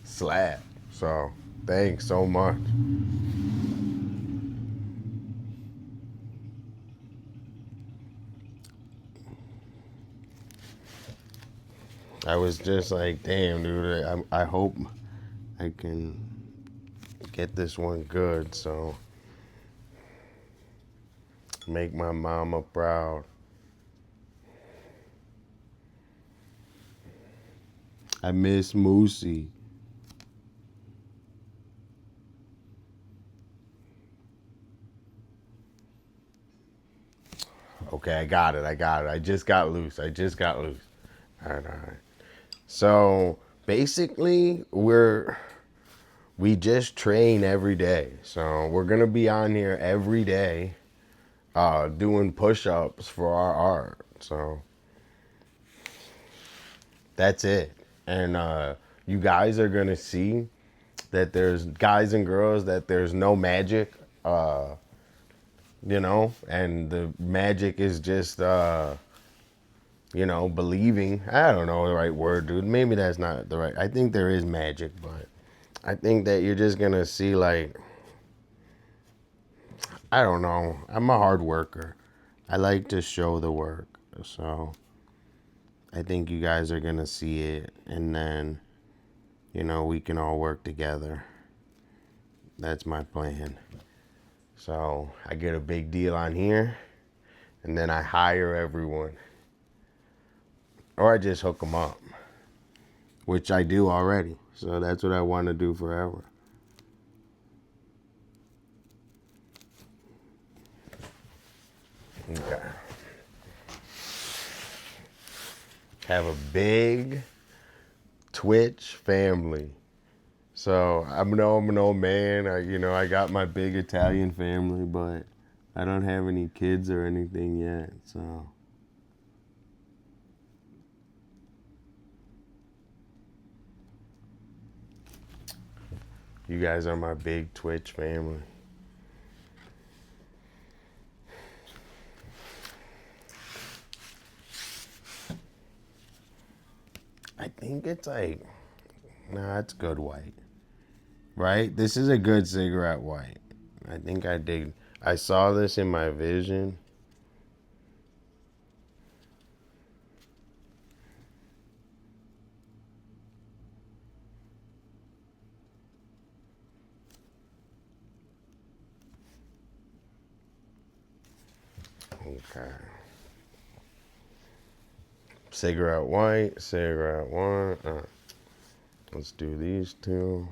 [SPEAKER 1] slap. So, thanks so much. I was just like, damn, dude, I hope I can get this one good. So, make my mama proud. I miss Moosey. Okay, I got it. I just got loose. All right, all right. So basically, we just train every day. So we're gonna be on here every day, doing push-ups for our art. So that's it. And you guys are gonna see that there's guys and girls that there's no magic. And the magic is just believing. I don't know the right word, dude. Maybe that's not the right. I think there is magic, but I think that you're just gonna see, like, I don't know. I'm a hard worker. I like to show the work. So I think you guys are gonna see it, and then we can all work together. That's my plan. So I get a big deal on here, and then I hire everyone. Or I just hook them up, which I do already. So that's what I want to do forever. Okay. Have a big Twitch family. So I'm an old man. I got my big Italian family, but I don't have any kids or anything yet. So you guys are my big Twitch family. I think it's like, nah, it's good white. Right? This is a good cigarette white. I think I saw this in my vision. Okay. Cigarette white, cigarette one. Let's do these two.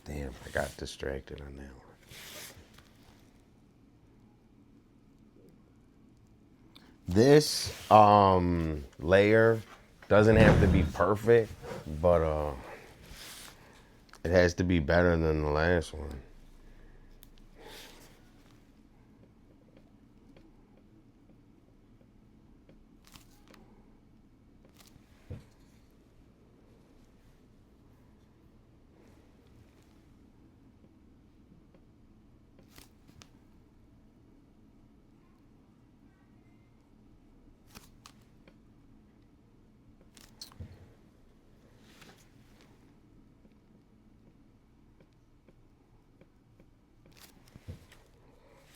[SPEAKER 1] Damn, I got distracted on that one. This layer doesn't have to be perfect, but it has to be better than the last one.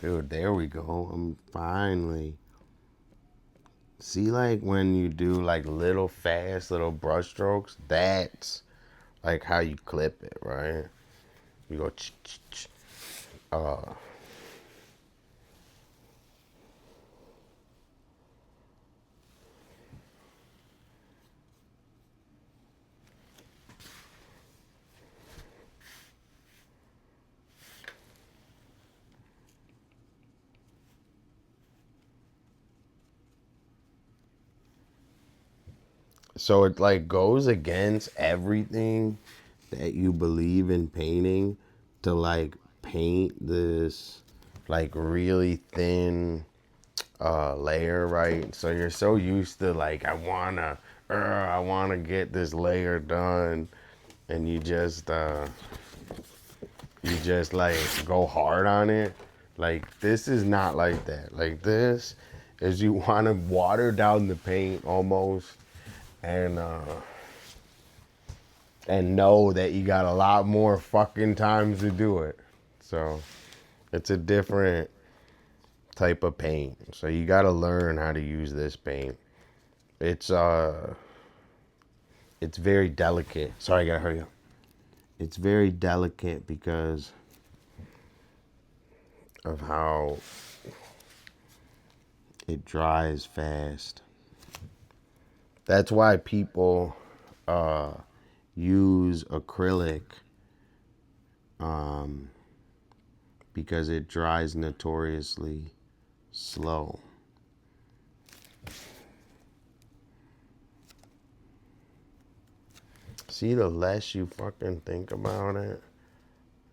[SPEAKER 1] Dude, there we go. I'm finally. See, like when you do like little fast little brush strokes, that's like how you clip it, right? You go ch ch ch. So it like goes against everything that you believe in painting to like paint this like really thin layer, right? So you're so used to like I wanna get this layer done, and you just like go hard on it. Like this is not like that. Like this is you want to water down the paint almost, and know that you got a lot more fucking times to do it. So it's a different type of paint. So you got to learn how to use this paint. It's very delicate. Sorry, I gotta hurry up. It's very delicate because of how it dries fast. That's why people use acrylic, because it dries notoriously slow. See, the less you fucking think about it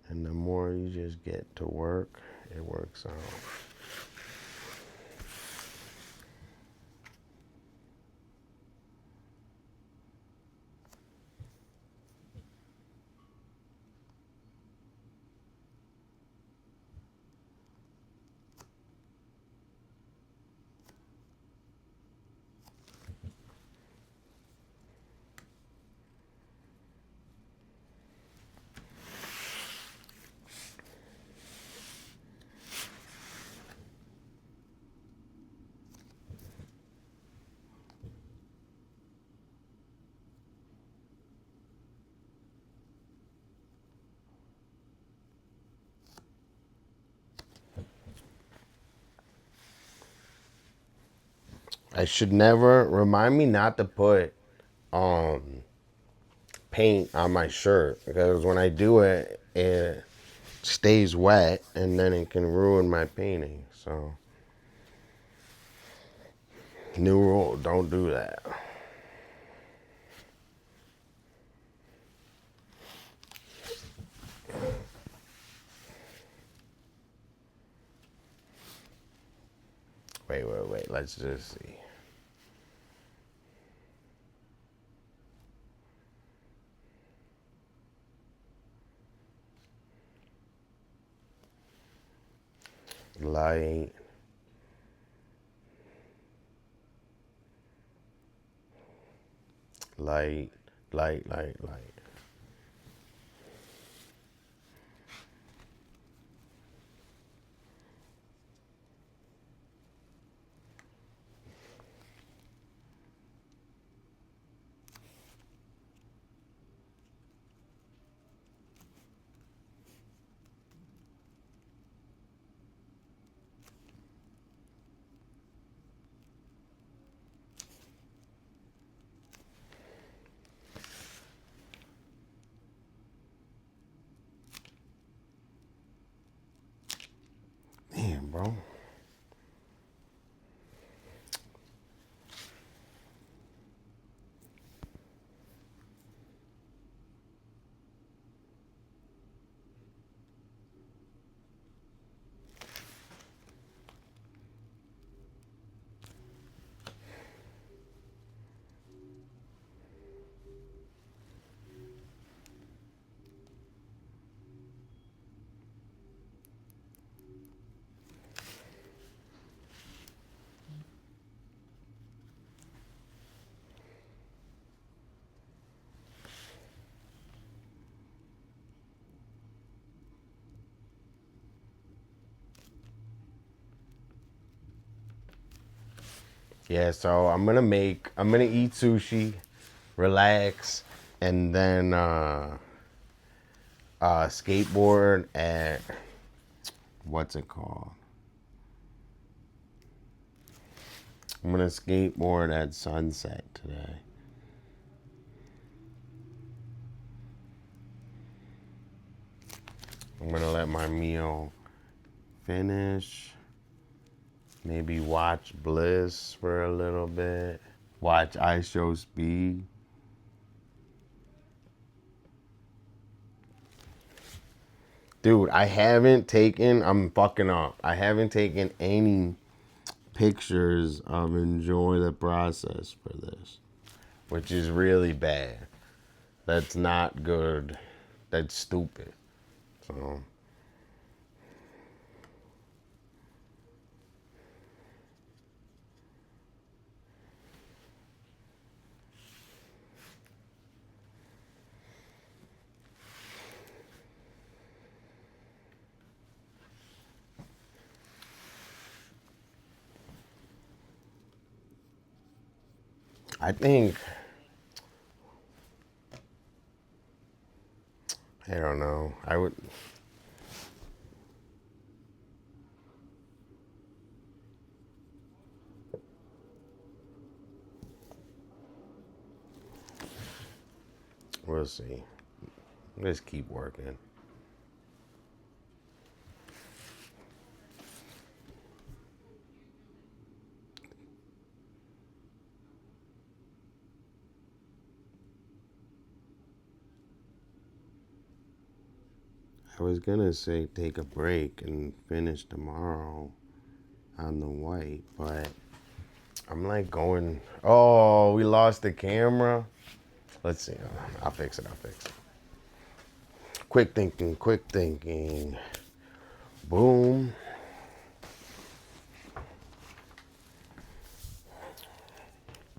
[SPEAKER 1] and the more you just get to work, it works out. I should never remind me not to put um paint on my shirt, because when I do it, it stays wet and then it can ruin my painting. So, new rule, don't do that. Wait. Let's just see. Light. Light, light. Damn, bro. Yeah, so I'm gonna eat sushi, relax, and then skateboard at, what's it called? I'm gonna skateboard at sunset today. I'm gonna let my meal finish. Maybe watch Bliss for a little bit. Watch I show speed. Dude, I'm fucking up. I haven't taken any pictures of enjoy the process for this, which is really bad. That's not good. That's stupid. So I think, I don't know. We'll see. Let's keep working. I was gonna say take a break and finish tomorrow on the white, but I'm like going, oh, we lost the camera. Let's see. I'll fix it. Quick thinking. Boom.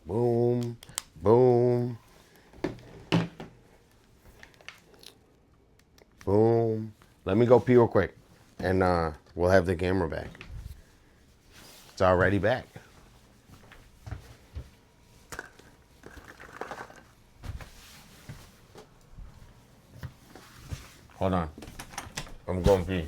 [SPEAKER 1] Boom. Boom. Boom. Let me go pee real quick, and we'll have the camera back. It's already back. Hold on. I'm going pee.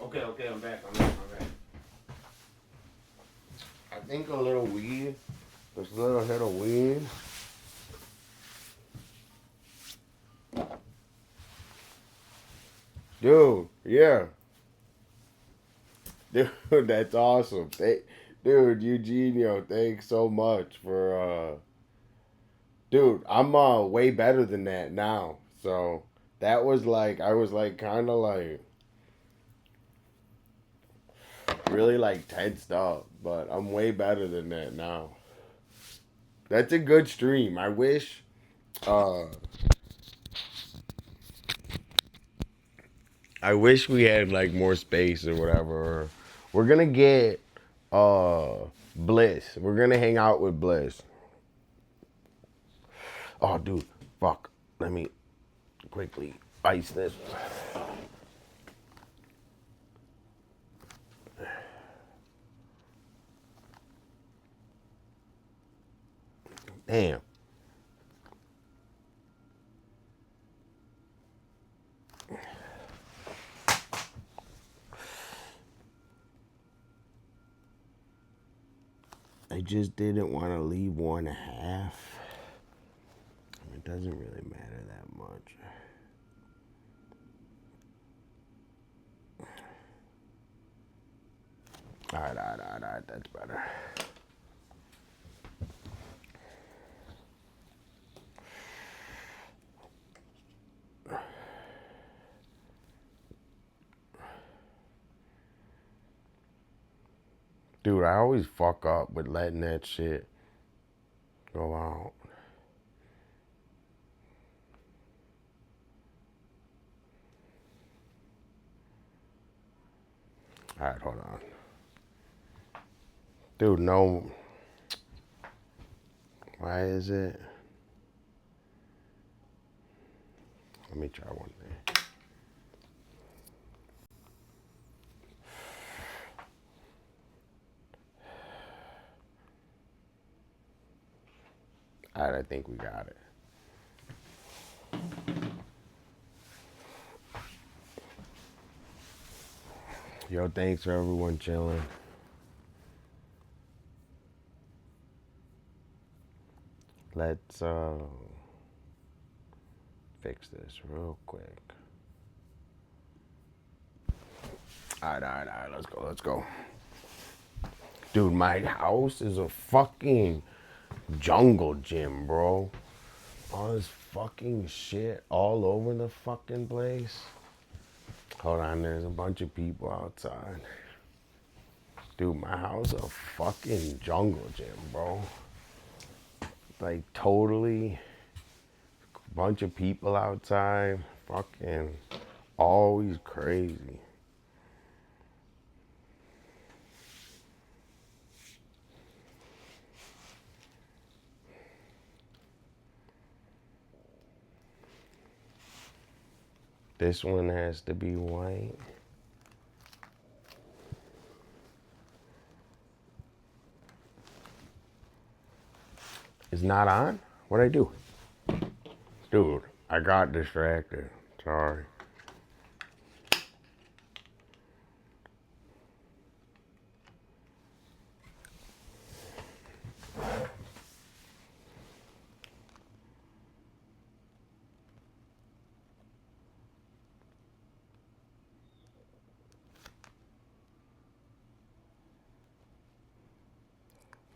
[SPEAKER 1] Okay, I'm back. I think a little weed, just a little hit of weed. Dude, yeah. Dude, that's awesome. Dude, Eugenio, thanks so much for, dude, I'm way better than that now. So that was like, I was like kind of like really like tensed up, but I'm way better than that now. That's a good stream. Uh I wish we had like more space or whatever. We're gonna get Bliss. We're gonna hang out with Bliss. Oh dude, fuck. Let me quickly ice this. Damn. I just didn't want to leave 1.5. It doesn't really matter that much. Alright, that's better. Dude, I always fuck up with letting that shit go out. Alright, hold on. Dude, no. Why is it? Let me try one thing. All right, I think we got it. Yo, thanks for everyone chilling. Let's fix this real quick. All right, let's go. Dude, my house is a fucking jungle gym, bro. All this fucking shit all over the fucking place. Hold on, there's a bunch of people outside. Dude, my house is a fucking jungle gym, bro. Like, totally. Bunch of people outside. Fucking always crazy. This one has to be white. It's not on? What'd I do? Dude, I got distracted. Sorry.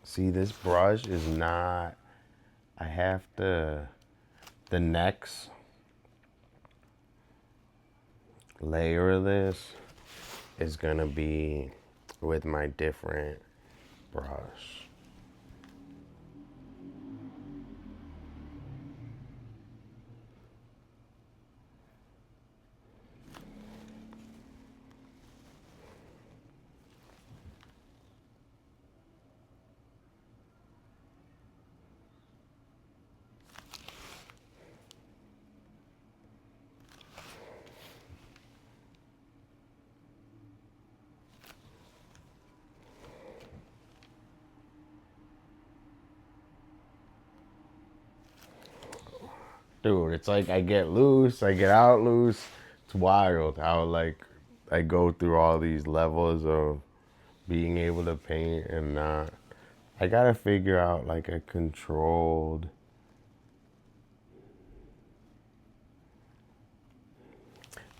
[SPEAKER 1] See, this brush is not, I have to, the next layer of this is gonna be with my different brush. Dude, it's like I get loose, I get out loose. It's wild how like I go through all these levels of being able to paint and not. I gotta figure out like a controlled.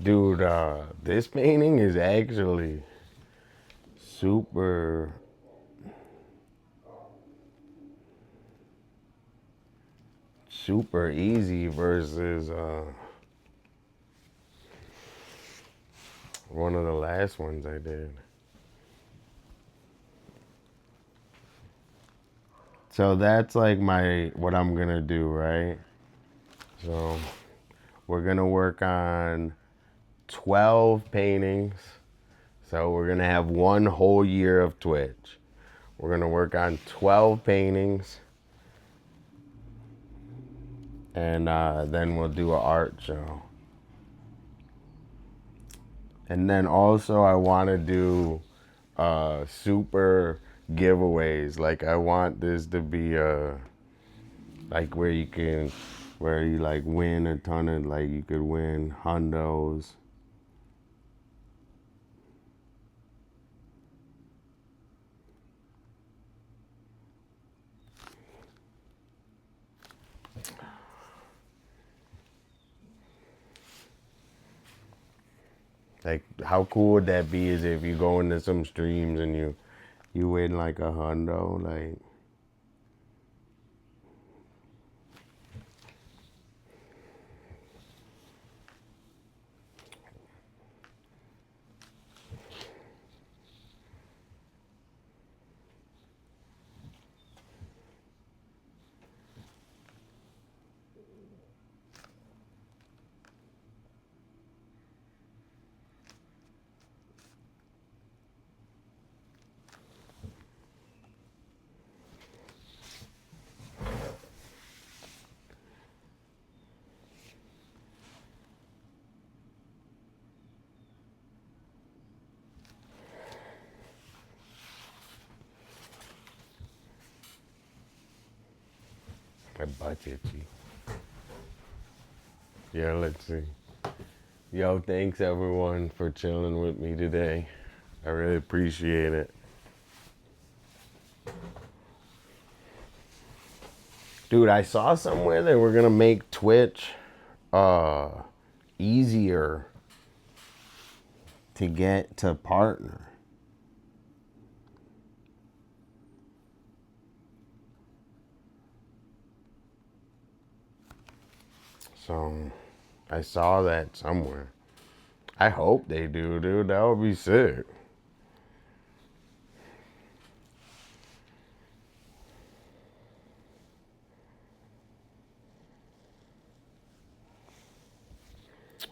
[SPEAKER 1] Dude, this painting is actually super easy versus one of the last ones I did. So that's like what I'm gonna do, right? So we're gonna work on 12 paintings. So we're gonna have one whole year of Twitch. We're gonna work on 12 paintings. And then we'll do an art show. And then also I wanna do super giveaways. Like I want this to be like where you like win a ton of, like you could win hundos. Like how cool would that be is if you go into some streams and you win like a hundo, like. My butt's itchy. Yeah, let's see. Yo, thanks everyone for chilling with me today. I really appreciate it. Dude, I saw somewhere that we're gonna make Twitch easier to get to partner. So I saw that somewhere. I hope they do, dude. That would be sick.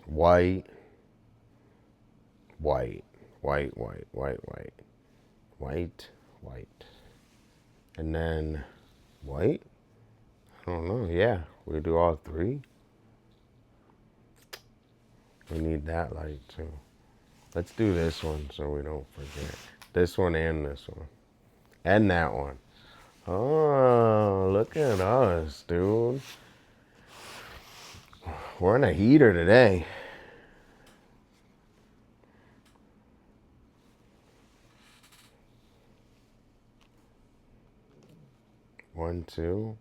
[SPEAKER 1] White, white, white, white, white, white, white, white. And then white? I don't know. Yeah, we do all three. We need that light too. Let's do this one so we don't forget. This one and this one. And that one. Oh, look at us, dude. We're in a heater today. One, two.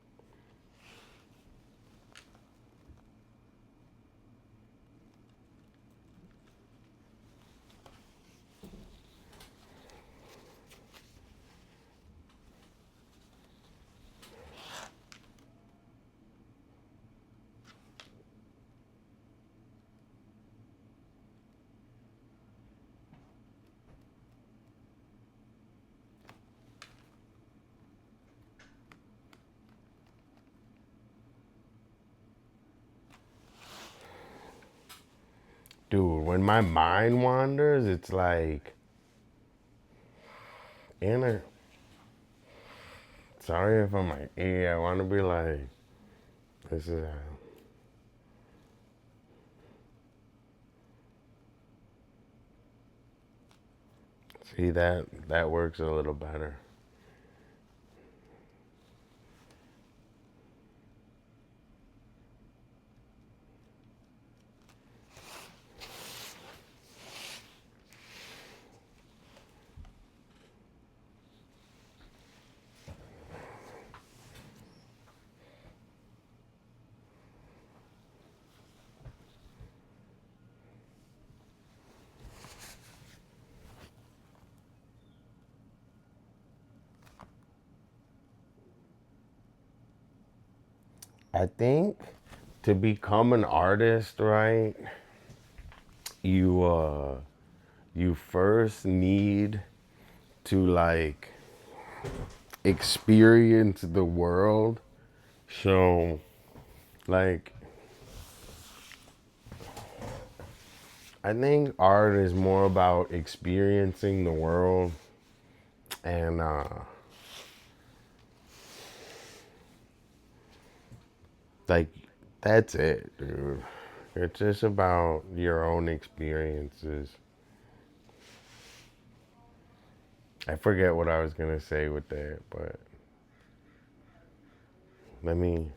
[SPEAKER 1] Dude, when my mind wanders, it's like, Anna, sorry if I'm like, I want to be like, this is how. See, that works a little better. I think to become an artist, right, you first need to like experience the world. So like I think art is more about experiencing the world and like that's it, dude. It's just about your own experiences. I forget what I was gonna say with that, but let me.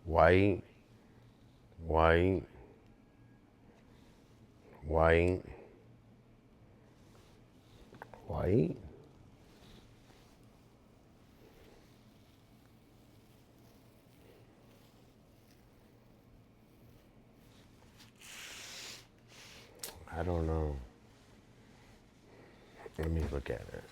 [SPEAKER 1] White, white, white, white. I don't know. Let me look at it.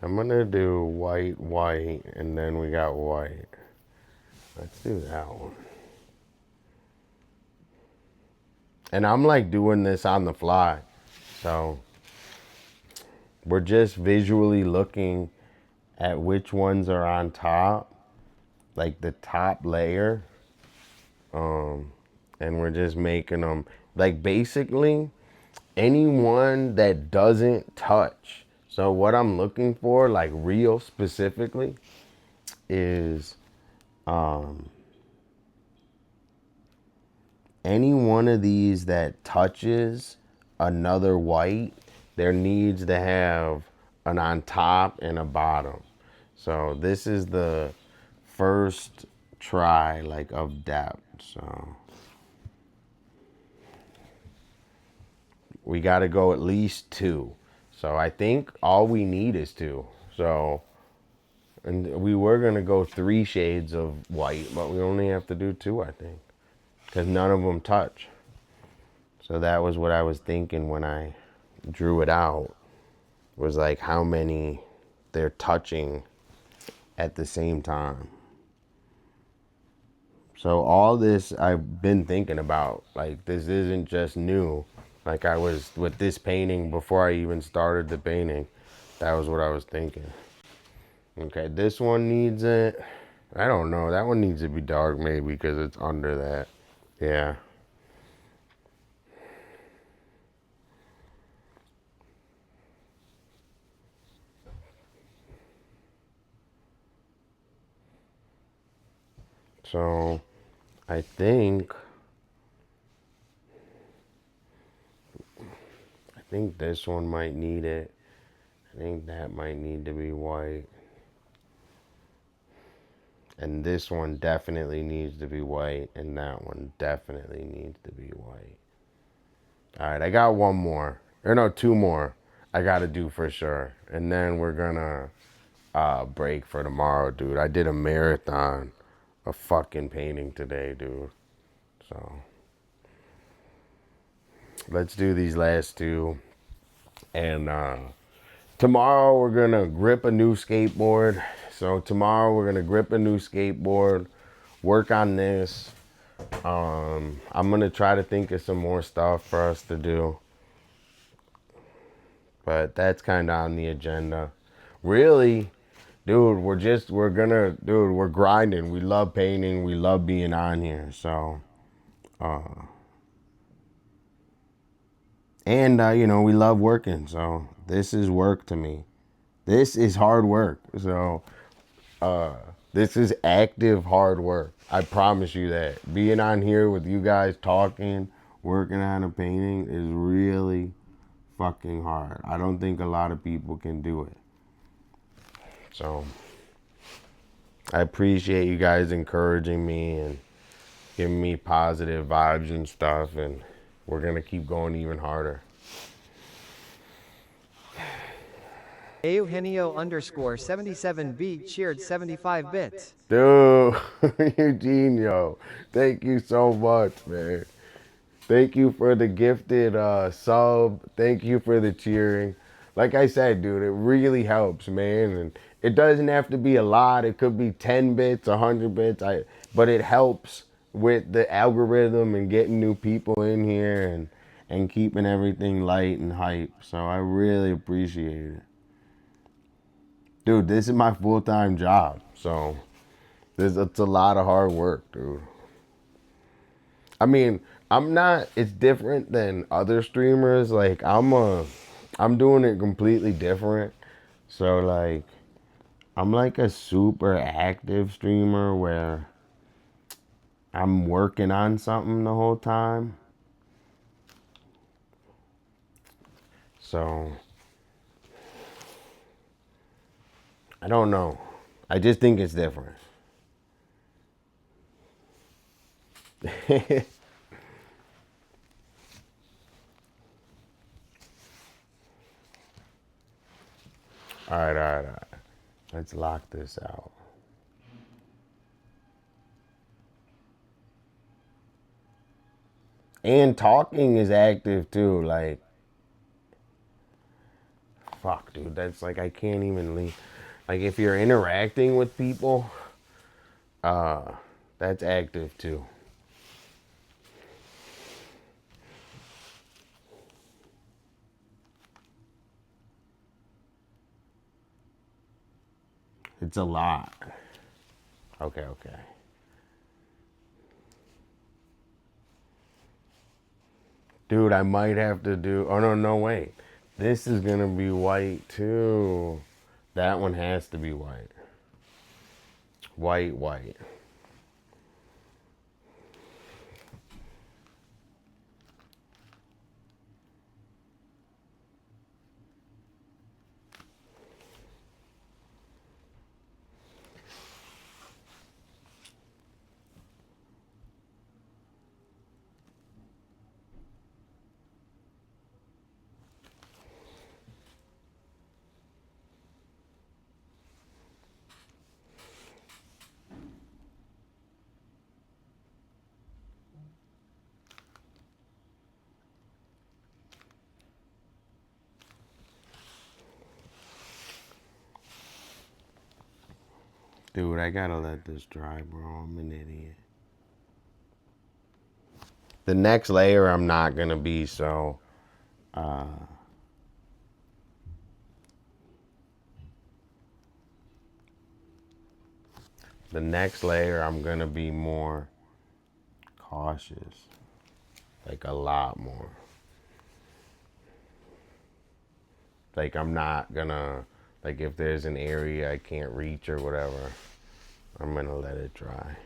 [SPEAKER 1] I'm gonna do white, white, and then we got white. Let's do that one. And I'm like doing this on the fly. So we're just visually looking at which ones are on top like the top layer, and we're just making them like basically anyone that doesn't touch. So what I'm looking for, like real specifically, is any one of these that touches another white, there needs to have an on top and a bottom. So this is the first try like of depth. So we got to go at least 2. So I think all we need is 2. So, and we were going to go 3 shades of white, but we only have to do 2, I think, because none of them touch. So that was what I was thinking when I drew it out, was like how many they're touching at the same time. So all this I've been thinking about, like this isn't just new. Like I was with this painting before I even started the painting. That was what I was thinking. Okay, this one needs it. I don't know. That one needs to be dark maybe because it's under that. Yeah. So I think this one might need it. I think that might need to be white. And this one definitely needs to be white. And that one definitely needs to be white. All right, I got one more. Or no, 2 more I got to do for sure. And then we're going to break for tomorrow, dude. I did a marathon of fucking painting today, dude. So let's do these last 2. And tomorrow we're going to grip a new skateboard. So tomorrow we're going to grip a new skateboard, work on this. I'm going to try to think of some more stuff for us to do. But that's kind of on the agenda. Really, dude, we're grinding. We love painting. We love being on here. So, and, we love working. So this is work to me. This is hard work. So, this is active hard work. I promise you that. Being on here with you guys talking, working on a painting is really fucking hard. I don't think a lot of people can do it. So I appreciate you guys encouraging me and giving me positive vibes and stuff, and we're gonna keep going even harder.
[SPEAKER 2] Eugenio_77B cheered 75 bits.
[SPEAKER 1] Dude, Eugenio, thank you so much, man. Thank you for the gifted sub. Thank you for the cheering. Like I said, dude, it really helps, man. And it doesn't have to be a lot. It could be 10 bits, 100 bits. But it helps with the algorithm and getting new people in here and keeping everything light and hype. So I really appreciate it. Dude, this is my full-time job. So it's a lot of hard work, dude. I mean, it's different than other streamers. Like I'm doing it completely different. So like I'm like a super active streamer where I'm working on something the whole time. So I don't know. I just think it's different. All right, all right, all right. Let's lock this out. And talking is active too. Like, fuck, dude. That's like, I can't even leave. Like, if you're interacting with people, that's active too. It's a lot. Okay, okay. Dude, I might have to do, oh no, no, wait. This is gonna be white too. That one has to be white. White, white. Dude, I gotta let this dry, bro. I'm an idiot. The next layer I'm not gonna be so the next layer I'm gonna be more cautious. Like a lot more. Like I'm not gonna, like if there's an area I can't reach or whatever, I'm gonna let it dry.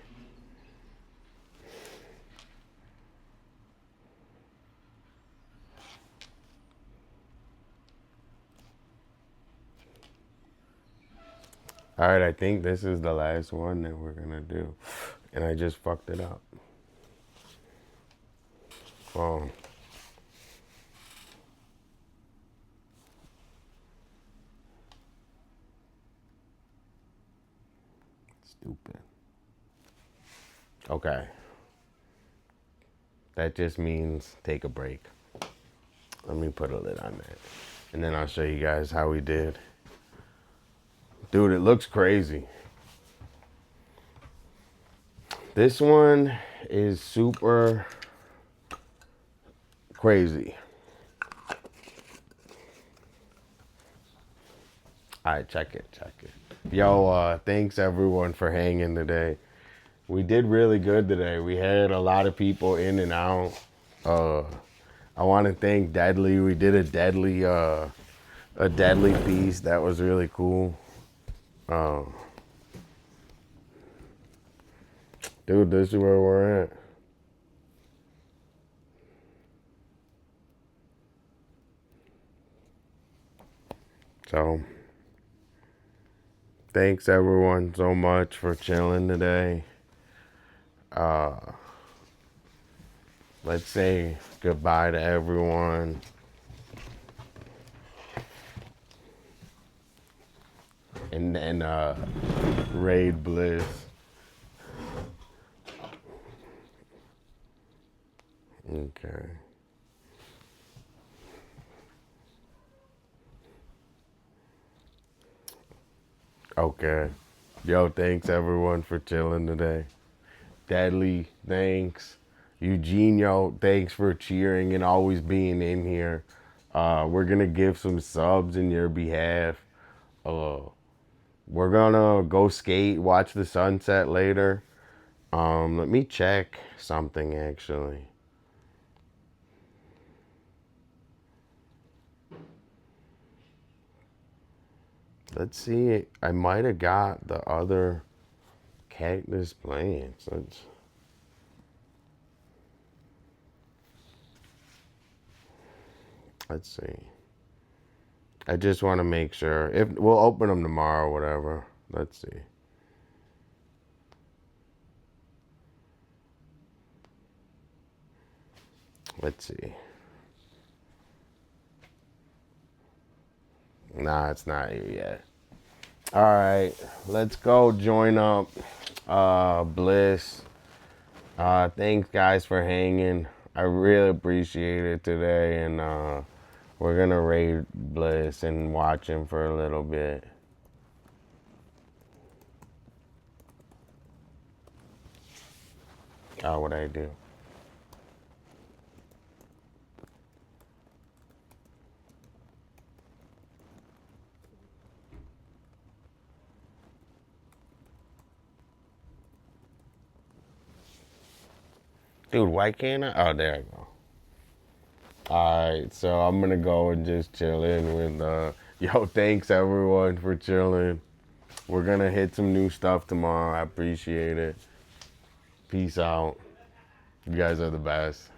[SPEAKER 1] All right, I think this is the last one that we're gonna do, and I just fucked it up. Oh, stupid. Okay, that just means take a break. Let me put a lid on that, and then I'll show you guys how we did. Dude, it looks crazy. This one is super crazy. All right, check it, check it. Yo, thanks everyone for hanging today. We did really good today. We had a lot of people in and out. I want to thank Deadly. We did a deadly piece. That was really cool. Dude, this is where we're at. So, thanks everyone so much for chilling today. Let's say goodbye to everyone. And then Raid Bliss. Okay. Okay. Yo, thanks everyone for chilling today. Deadly, thanks. Eugenio, thanks for cheering and always being in here. We're gonna give some subs in your behalf. We're gonna go skate, watch the sunset later. Let me check something actually. Let's see. I might have got the other cactus plants. Let's see. I just want to make sure. If we'll open them tomorrow, or whatever. Let's see. Let's see. Nah, it's not here yet. All right, let's go join up. Bliss. Thanks guys for hanging. I really appreciate it today, and we're gonna raid Bliss and watch him for a little bit. Oh, what I do? Dude, why can't I? Oh, there I go. Alright, so I'm gonna go and just chill in with, yo, thanks everyone for chilling. We're gonna hit some new stuff tomorrow. I appreciate it. Peace out. You guys are the best.